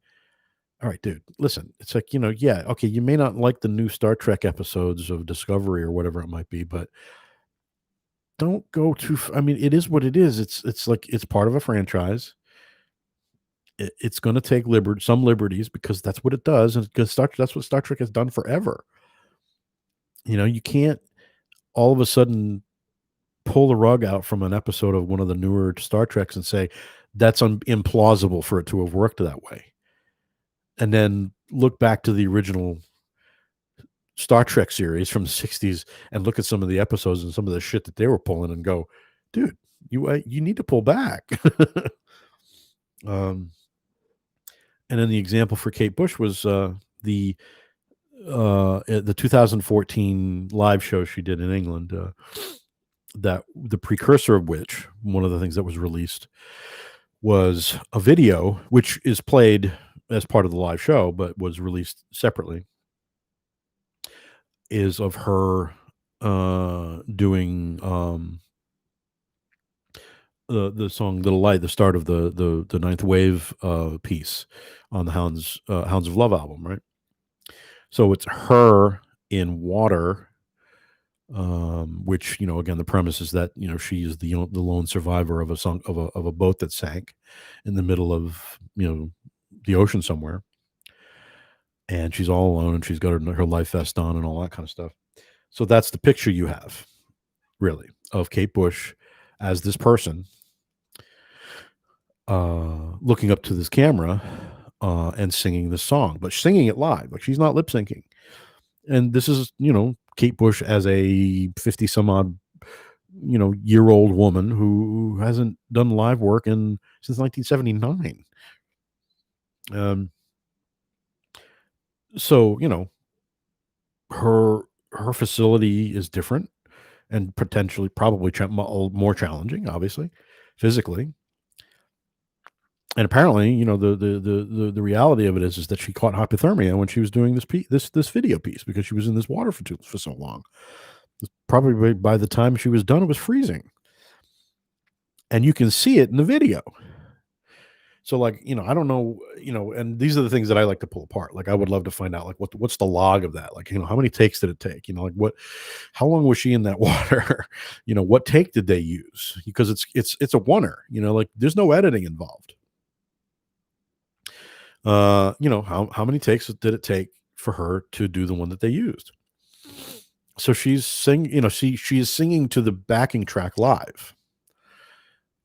all right, dude, listen, it's like, yeah, okay, you may not like the new Star Trek episodes of Discovery or whatever it might be, but don't go too I mean, it is what it is. It's like it's part of a franchise. It's going to take some liberties, because that's what it does, and because that's what Star Trek has done forever. You can't all of a sudden pull the rug out from an episode of one of the newer Star Treks and say that's implausible for it to have worked that way, and then look back to the original Star Trek series from the 60s and look at some of the episodes and some of the shit that they were pulling and go, dude, you need to pull back. um and then the example for Kate Bush was the 2014 live show she did in England, that the precursor of which, one of the things that was released, was a video which is played as part of the live show but was released separately, is of her doing the song "Little Light," the start of the Ninth Wave piece on the Hounds of Love album, right? So it's her in water, which, again, the premise is that she is the lone survivor of a boat that sank in the middle of the ocean somewhere, and she's all alone, and she's got her life vest on and all that kind of stuff. So that's the picture you have, really, of Kate Bush as this person, looking up to this camera, and singing this song, but singing it live, like she's not lip syncing. And this is, Kate Bush as a 50 some odd, year old woman who hasn't done live work since 1979. So, her facility is different, and potentially probably more challenging, obviously, physically. And apparently, the reality of it is that she caught hypothermia when she was doing this video piece, because she was in this water for so long. Probably by the time she was done, it was freezing, and you can see it in the video. So, like, I don't know, and these are the things that I like to pull apart. Like, I would love to find out, like, what's the log of that? Like, how many takes did it take? Like, how long was she in that water? What take did they use? Because it's a oneer. Like, there's no editing involved. How many takes did it take for her to do the one that they used? So she's singing, she is singing to the backing track live.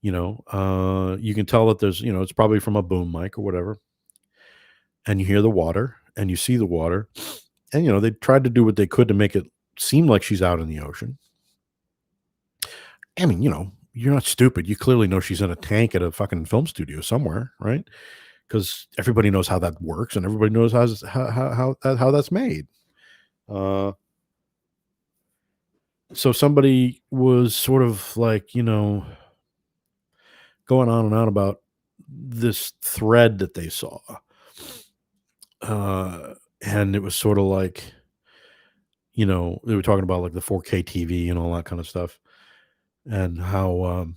You can tell that there's, it's probably from a boom mic or whatever. And you hear the water and you see the water. And, they tried to do what they could to make it seem like she's out in the ocean. I mean, you're not stupid. You clearly know she's in a tank at a fucking film studio somewhere, right? Because everybody knows how that works, and everybody knows how that's made. Uh, so somebody was sort of like, going on and on about this thread that they saw, uh, and it was sort of like, they were talking about like the 4K TV and all that kind of stuff, and how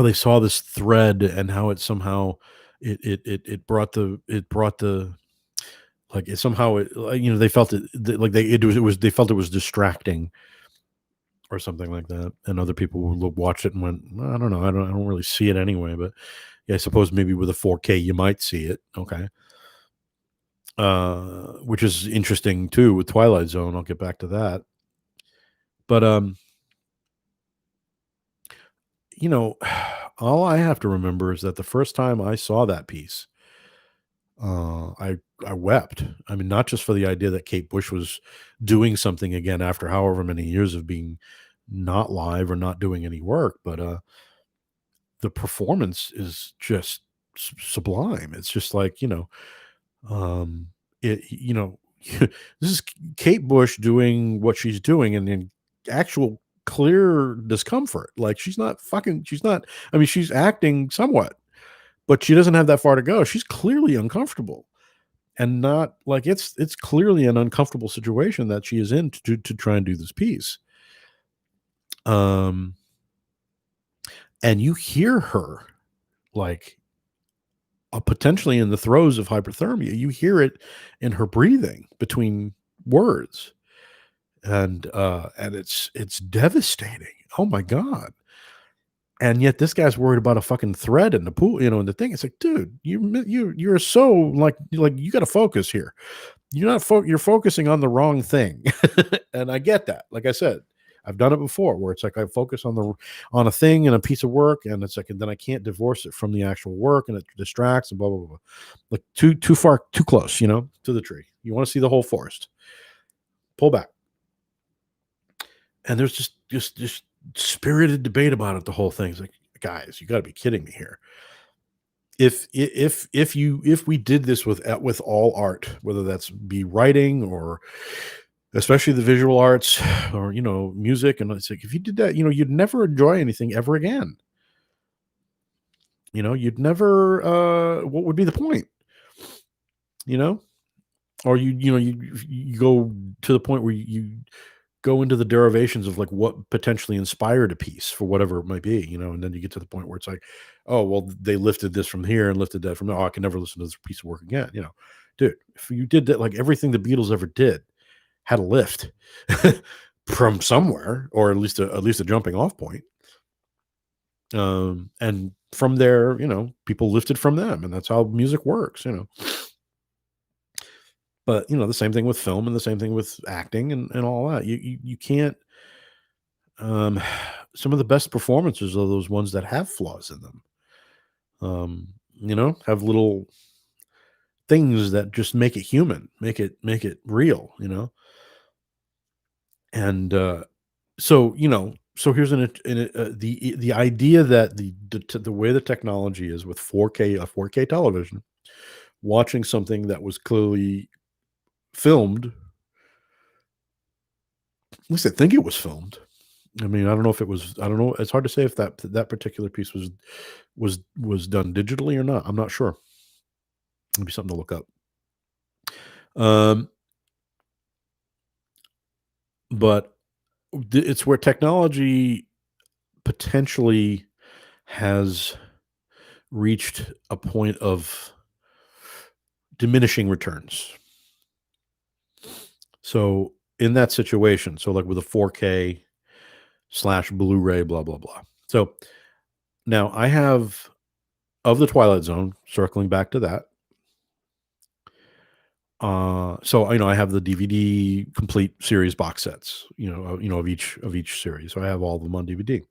they saw this thread and how it somehow it brought the like it somehow it like, they felt like they felt it was distracting or something like that, and other people would watch it and went, "Well, I don't know, I don't really see it anyway, but yeah, I suppose maybe with a 4K you might see it." Okay. Which is interesting too with Twilight Zone. I'll get back to that. But you know, all I have to remember is that the first time I saw that piece, I wept. I mean, not just for the idea that Kate Bush was doing something again after however many years of being not live or not doing any work, but the performance is just sublime. It's just like, um, it, this is Kate Bush doing what she's doing and in actual clear discomfort. Like she's not, I mean, she's acting somewhat, but she doesn't have that far to go. She's clearly uncomfortable and not like it's clearly an uncomfortable situation that she is in to try and do this piece. Um, and you hear her like potentially in the throes of hyperthermia. You hear it in her breathing between words, and it's devastating. Oh my god! And yet this guy's worried about a fucking thread in the pool, in the thing. It's like, dude, you're so like you got to focus here. You're focusing on the wrong thing. And I get that. Like I said, I've done it before where it's like I focus on a thing and a piece of work, and it's like, and then I can't divorce it from the actual work, and it distracts and blah blah blah. Like too far, too close, to the tree. You want to see the whole forest. Pull back. And there's just spirited debate about it. The whole thing's like, guys, you got to be kidding me here. If we did this with all art, whether that's be writing or especially the visual arts or music, and it's like if you did that, you'd never enjoy anything ever again. You'd never what would be the point? You know? Or you go to the point where you go into the derivations of like what potentially inspired a piece for whatever it might be, and then you get to the point where it's like, oh well, they lifted this from here and lifted that from there. Oh, I can never listen to this piece of work again. Dude, if you did that, like everything the Beatles ever did had a lift from somewhere, or at least a jumping off point. And from there, people lifted from them, and that's how music works. But the same thing with film, and the same thing with acting, and all that. You can't. Um, some of the best performances are those ones that have flaws in them. Have little things that just make it human, make it real. And so here's the idea that the way the technology is with 4K a 4K television, watching something that was clearly filmed. At least I think it was filmed. I mean, I don't know if it was. I don't know. It's hard to say if that particular piece was done digitally or not. I'm not sure. It'd be something to look up. Um, but it's where technology potentially has reached a point of diminishing returns. So in that situation, so like with a 4K slash Blu-ray, blah blah blah. So now I have of the Twilight Zone, circling back to that. So I have the DVD complete series box sets, of each series. So I have all of them on DVD.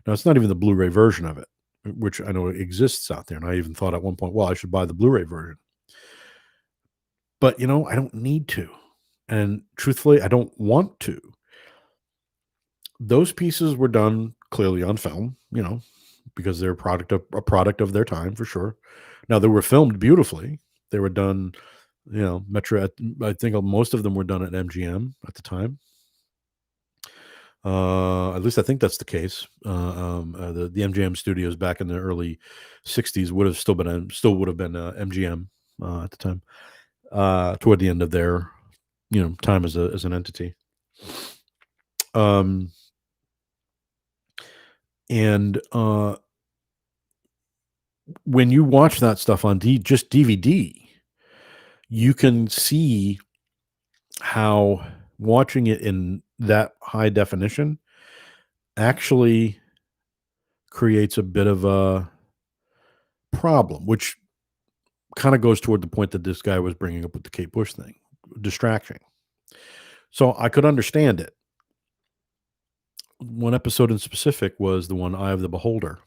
Now it's not even the Blu-ray version of it, which I know exists out there. And I even thought at one point, well, I should buy the Blu-ray version. But I don't need to. And truthfully, I don't want to. those pieces were done clearly on film, because they're a product of their time for sure. Now they were filmed beautifully. They were done, Metro. I think most of them were done at MGM at the time. At least I think that's the case. The MGM studios back in the early '60s would have still would have been MGM at the time. Toward the end of their time as an entity. Um, and when you watch that stuff on just DVD, you can see how watching it in that high definition actually creates a bit of a problem, which kind of goes toward the point that this guy was bringing up with the Kate Bush thing, distraction. So I could understand it. One episode in specific was the one Eye of the Beholder.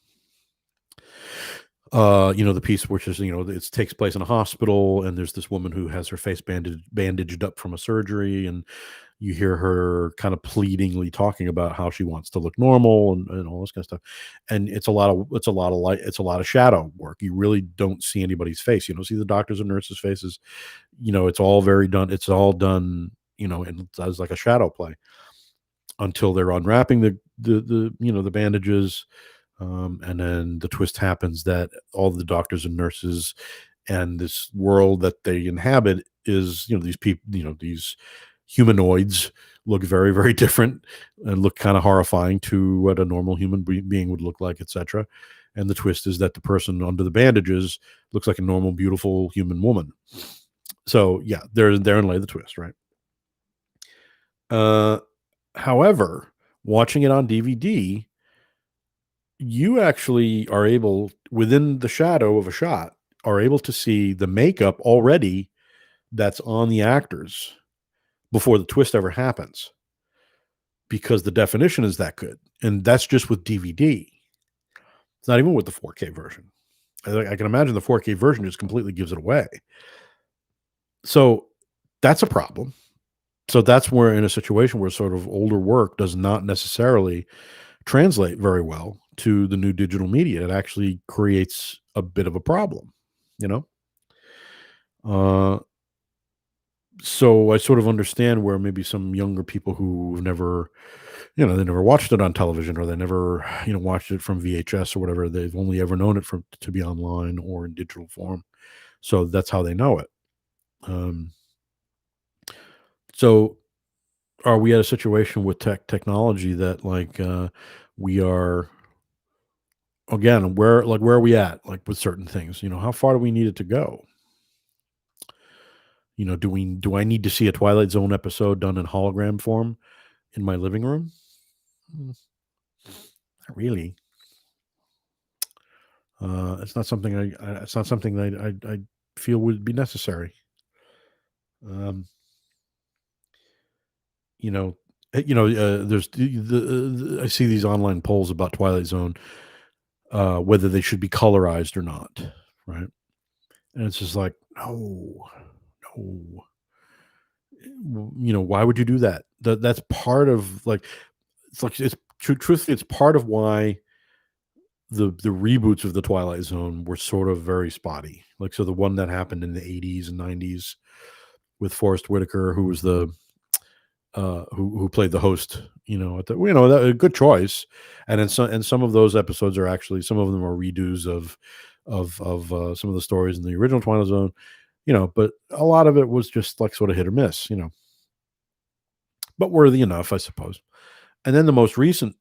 The piece which is, it takes place in a hospital, and there's this woman who has her face bandaged up from a surgery, and you hear her kind of pleadingly talking about how she wants to look normal and all this kind of stuff. And it's a lot of light, it's a lot of shadow work. You really don't see anybody's face. You don't see the doctors and nurses' faces. It's all very done. It's all done, as like a shadow play until they're unwrapping the bandages. And then the twist happens that all the doctors and nurses and this world that they inhabit is, these people, these humanoids look very, very different and look kind of horrifying to what a normal human being would look like, etc. And the twist is that the person under the bandages looks like a normal, beautiful human woman. So yeah, therein lay the twist, right? Uh, However, watching it on DVD, you actually are able, within the shadow of a shot, are able to see the makeup already that's on the actors before the twist ever happens, because the definition is that good. And that's just with DVD. It's not even with the 4K version. I can imagine the 4K version just completely gives it away. So that's a problem. So that's where, in a situation where sort of older work does not necessarily translate very well to the new digital media, it actually creates a bit of a problem, you know? Uh, so I sort of understand where maybe some younger people who've never, they never watched it on television, or they never, watched it from VHS or whatever. They've only ever known it from to be online or in digital form. So that's how they know it. Um, so are we at a situation with technology that we are, again, where are we at, like, with certain things? How far do we need it to go? Do I need to see a Twilight Zone episode done in hologram form in my living room? Mm, not really. It's not something it's not something that I feel would be necessary. Um, you know, there's I see these online polls about Twilight Zone, whether they should be colorized or not, right? And it's just like, no, no. Why would you do that? That's part of, like, truthfully, it's part of why the reboots of the Twilight Zone were sort of very spotty. Like, so the one that happened in the '80s and '90s with Forrest Whitaker, who was who played the host, that, a good choice. And some of those episodes are actually, some of them are redos of some of the stories in the original Twilight Zone, but a lot of it was just like sort of hit or miss, but worthy enough, I suppose. And then the most recent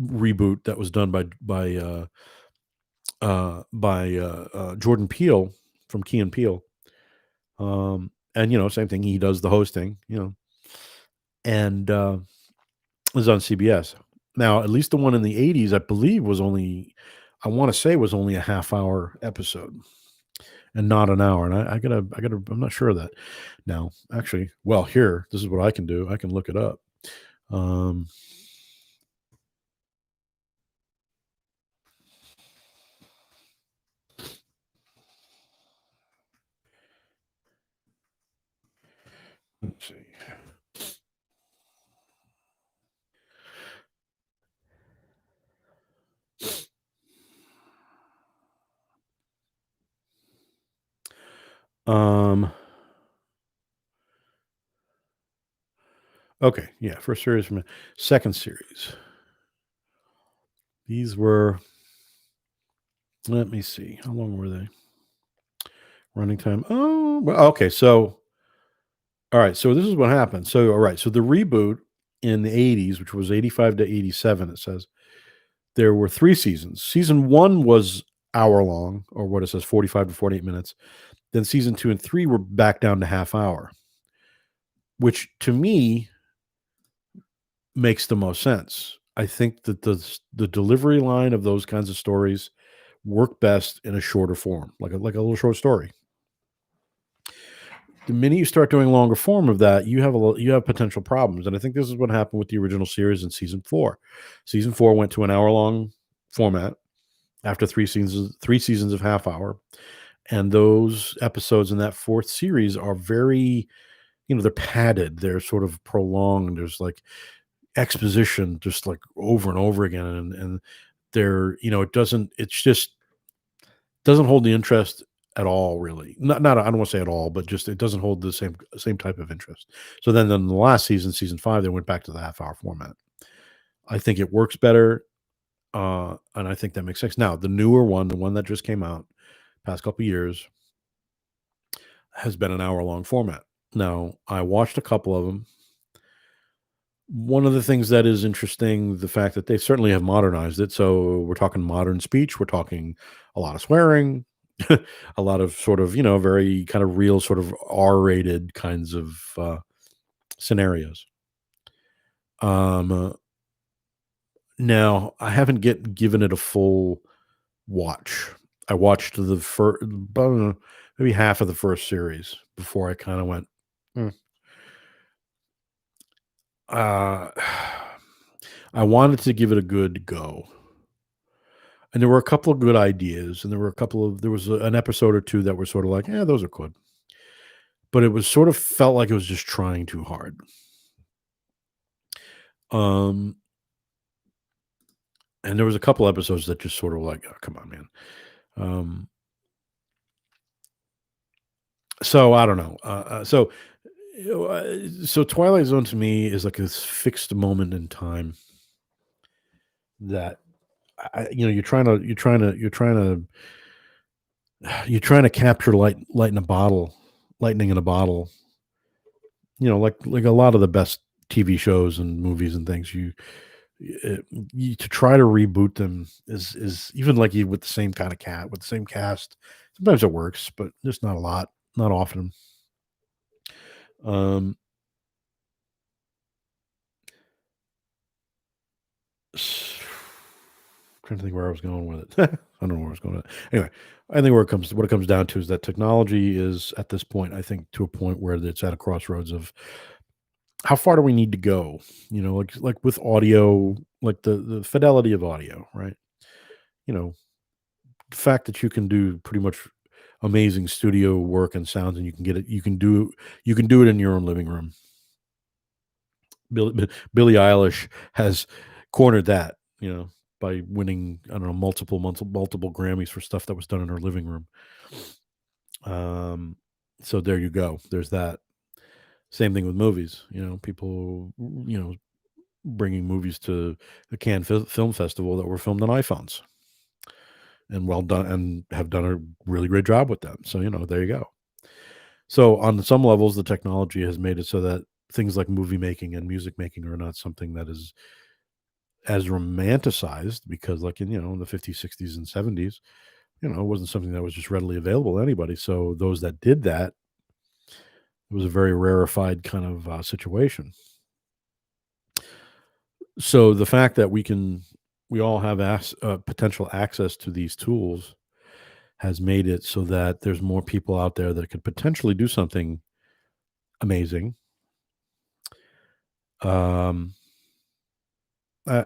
reboot that was done by Jordan Peele from Key and Peele. And same thing. He does the hosting, and it was on CBS. Now, at least the one in the '80s, I believe, I want to say, was only a half-hour episode and not an hour. And I'm not sure of that now. Actually, well, here, this is what I can do. I can look it up. Um, let's see. Um, okay, yeah, first series from second series. These were, let me see, how long were they? Running time. Oh, well, okay. So, all right. So this is what happened. So, all right. So the reboot in the 80s, which was 85 to 87, it says there were three seasons. Season one was hour long, or what it says, 45 to 48 minutes. Then season two and three were back down to half hour, which to me makes the most sense. I think that the delivery line of those kinds of stories work best in a shorter form, like a little short story. The minute you start doing longer form of that, you have potential problems, and I think this is what happened with the original series in season 4. Season 4 went to an hour-long format after 3 seasons of half hour, and those episodes in that 4th series are very, they're padded, they're sort of prolonged, there's, like, exposition just, like, over and over again, and they're it's just doesn't hold the interest at all, really. Not I don't wanna say at all, but just it doesn't hold the same type of interest. So then in the last season, season 5, they went back to the half-hour format. I think it works better, and I think that makes sense. Now, the newer one, the one that just came out past couple years, has been an hour-long format. Now, I watched a couple of them. One of the things that is interesting, the fact that they certainly have modernized it. So we're talking modern speech, we're talking a lot of swearing, a lot of sort of, very kind of real sort of R-rated kinds of scenarios. Um, Now I haven't given it a full watch. I watched the first, maybe half of the first series before I kind of went, "Hmm." uh, I wanted to give it a good go. And there were a couple of good ideas, and there was an episode or 2 that were sort of like, "Yeah, those are good." But it was sort of felt like it was just trying too hard. Um, and there was a couple episodes that just sort of like, "Oh, come on, man." Um, so I don't know. So Twilight Zone to me is like this fixed moment in time that you're trying to capture lightning in a bottle. Like a lot of the best TV shows and movies and things, to try to reboot them is even like you with the same kind of with the same cast. Sometimes it works, but just not a lot, not often. Um, s- Trying to think where I was going with it. I don't know where I was going with it. Anyway, I think what it comes down to is that technology is at this point, I think, to a point where it's at a crossroads of how far do we need to go? Like with audio, like the fidelity of audio, right? You know, the fact that you can do pretty much amazing studio work and sounds, and you can do it in your own living room. Billie Eilish has cornered that, by winning, I don't know, multiple Grammys for stuff that was done in her living room. Um, so there you go. There's that. Same thing with movies. People, bringing movies to the Cannes Film Festival that were filmed on iPhones and well done, and have done a really great job with them. So there you go. So on some levels, the technology has made it so that things like movie making and music making are not something that is as romanticized, because like in the 50s, 60s, and 70s, it wasn't something that was just readily available to anybody. So those that did that, it was a very rarefied kind of situation. So the fact that we all have potential access to these tools has made it so that there's more people out there that could potentially do something amazing. Um, I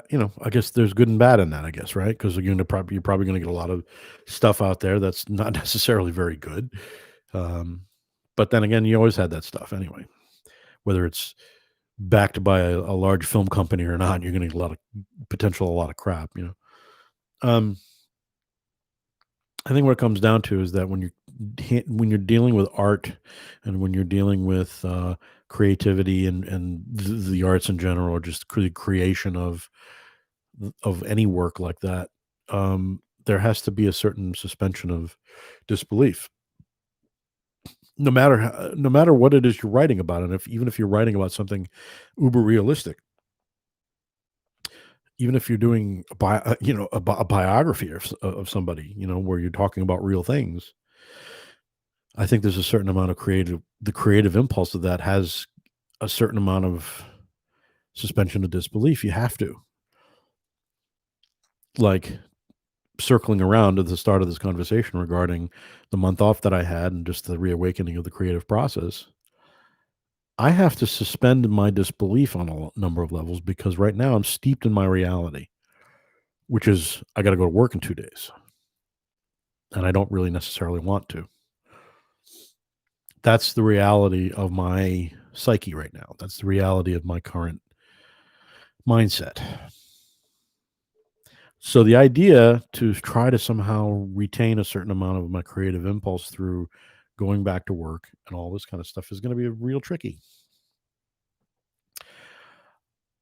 guess there's good and bad in that, I guess, right? Because you're probably going to get a lot of stuff out there that's not necessarily very good. Um, but then again, you always had that stuff anyway, whether it's backed by a large film company or not. You're going to get a lot of crap. Um, I think what it comes down to is that when you're dealing with art, and when you're dealing with creativity, and the arts in general, or just the creation of any work like that, there has to be a certain suspension of disbelief, no matter what it is you're writing about, and if even if you're writing about something uber realistic, even if you're doing a biography of somebody, where you're talking about real things. I think there's a certain amount of the creative impulse of that has a certain amount of suspension of disbelief. You have to, like, circling around to the start of this conversation regarding the month off that I had and just the reawakening of the creative process. I have to suspend my disbelief on a number of levels because right now I'm steeped in my reality, which is I got to go to work in 2 days, and I don't really necessarily want to. That's the reality of my psyche right now. That's the reality of my current mindset. So the idea to try to somehow retain a certain amount of my creative impulse through going back to work and all this kind of stuff is going to be real tricky.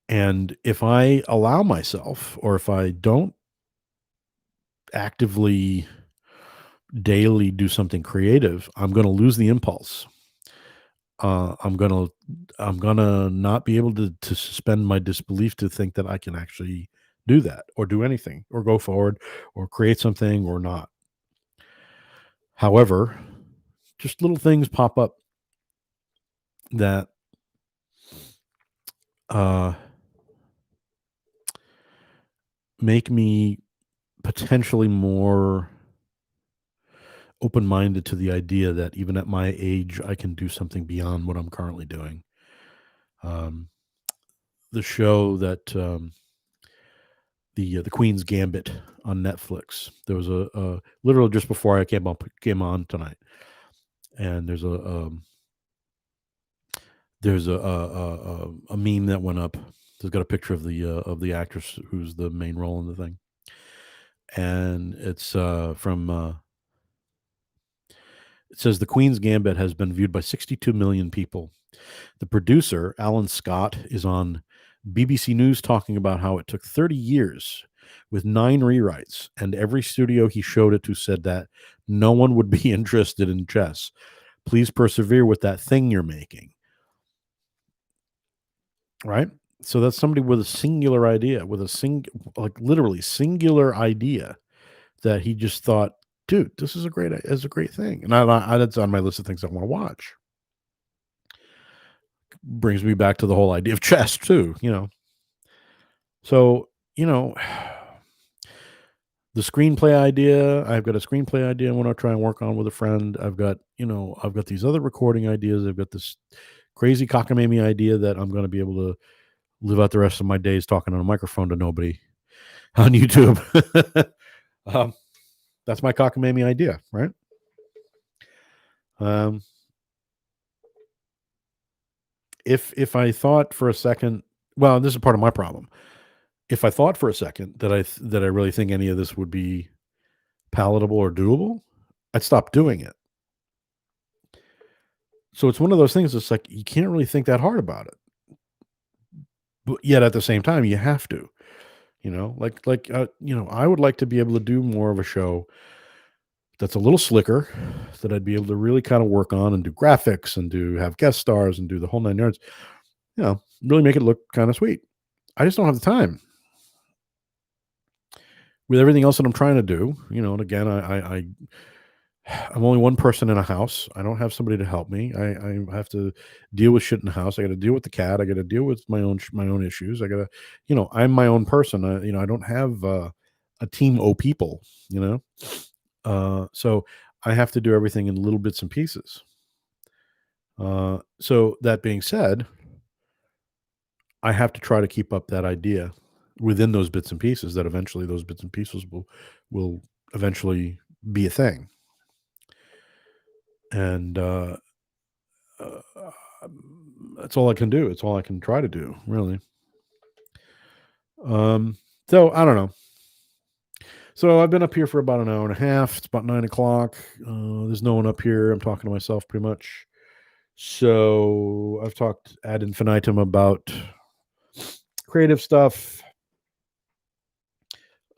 And if I allow myself, or if I don't actively daily do something creative, I'm going to lose the impulse. I'm gonna not be able to suspend my disbelief to think that I can actually do that, or do anything, or go forward, or create something, or not. However, just little things pop up that uh, make me potentially more open minded to the idea that even at my age, I can do something beyond what I'm currently doing. Um, the show that the Queen's Gambit on Netflix. There was a literally just before I came on tonight, and there's a meme that went up. It's got a picture of the actress who's the main role in the thing, and it's from it says the Queen's Gambit has been viewed by 62 million people. The producer, Alan Scott, is on BBC News talking about how it took 30 years with 9 rewrites, and every studio he showed it to said that no one would be interested in chess. Please persevere with that thing you're making. Right? So that's somebody with a singular idea, with like literally singular idea, that he just thought, dude, this is a great thing. And that's on my list of things I want to watch. Brings me back to the whole idea of chess too. So, the screenplay idea, I've got a screenplay idea I want to try and work on with a friend. I've got these other recording ideas. I've got this crazy cockamamie idea that I'm going to be able to live out the rest of my days talking on a microphone to nobody on YouTube. um, that's my cockamamie idea, right? Um, if I thought for a second, well, this is part of my problem. If I thought for a second that I really think any of this would be palatable or doable, I'd stop doing it. So it's one of those things that's like you can't really think that hard about it. But yet at the same time you have to, I would like to be able to do more of a show that's a little slicker, that I'd be able to really kind of work on and do graphics and have guest stars and do the whole 9 yards, really make it look kind of sweet. I just don't have the time. With everything else that I'm trying to do, and again, I'm only one person in a house. I don't have somebody to help me. I have to deal with shit in the house. I got to deal with the cat. I got to deal with my own issues. I got to, I'm my own person. I don't have a team of people. So I have to do everything in little bits and pieces. So that being said, I have to try to keep up that idea within those bits and pieces, that eventually those bits and pieces will eventually be a thing. And that's all I can do. It's all I can try to do, really. So I don't know. So I've been up here for about an hour and a half. It's about 9 o'clock. There's no one up here. I'm talking to myself pretty much. So I've talked ad infinitum about creative stuff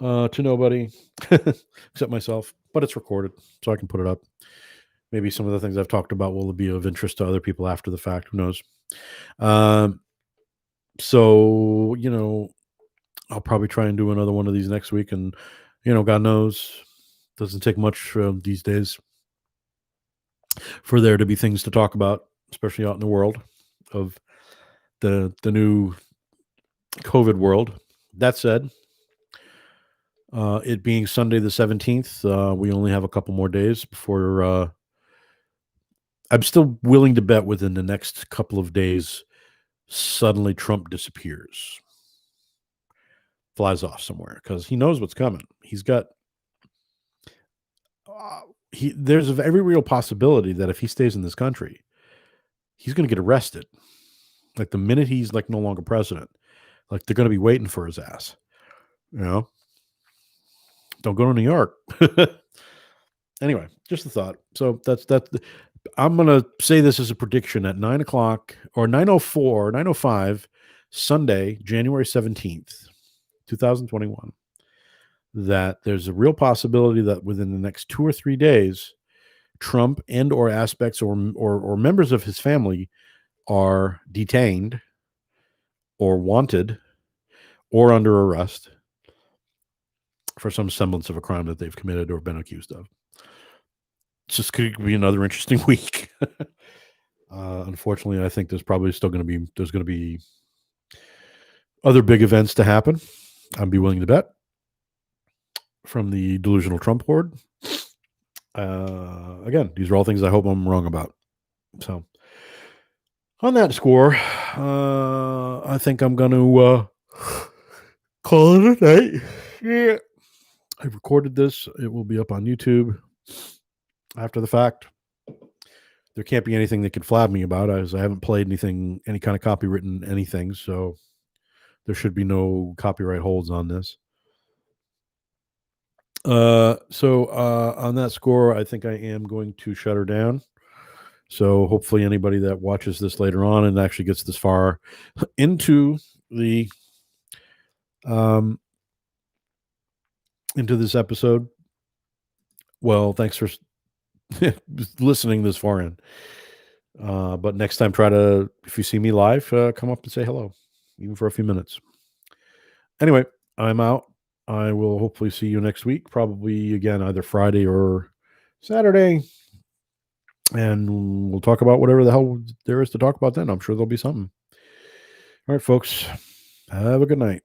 to nobody except myself, but it's recorded, so I can put it up. Maybe some of the things I've talked about will be of interest to other people after the fact. Who knows? Um, so, I'll probably try and do another one of these next week. And, God knows, doesn't take much these days for there to be things to talk about, especially out in the world of the new COVID world. That said, it being Sunday the 17th, we only have a couple more days before. I'm still willing to bet within the next couple of days, suddenly Trump disappears, flies off somewhere because he knows what's coming. He's got. There's every real possibility that if he stays in this country, he's going to get arrested. Like the minute he's like no longer president, like they're going to be waiting for his ass. Don't go to New York. Anyway, just a thought. So that's. I'm going to say this as a prediction at 9 o'clock or 9:04, 9:05, Sunday, January 17th, 2021, that there's a real possibility that within the next 2 or 3 days, Trump and or aspects or members of his family are detained or wanted or under arrest for some semblance of a crime that they've committed or been accused of. It's just going to be another interesting week. Unfortunately, I think there's probably still going to be other big events to happen. I'd be willing to bet from the delusional Trump horde. Again, these are all things I hope I'm wrong about. So on that score, I think I'm going to call it a night. Yeah. I've recorded this. It will be up on YouTube after the fact. There can't be anything they could flab me about, as I haven't played any kind of copywritten anything, so there should be no copyright holds on this. So on that score, I think I am going to shut her down. So hopefully anybody that watches this later on and actually gets this far into the into this episode, well, thanks for listening this far in. But next time, if you see me live, come up and say hello, even for a few minutes. Anyway, I'm out. I will hopefully see you next week, probably again, either Friday or Saturday. And we'll talk about whatever the hell there is to talk about then. I'm sure there'll be something. All right, folks. Have a good night.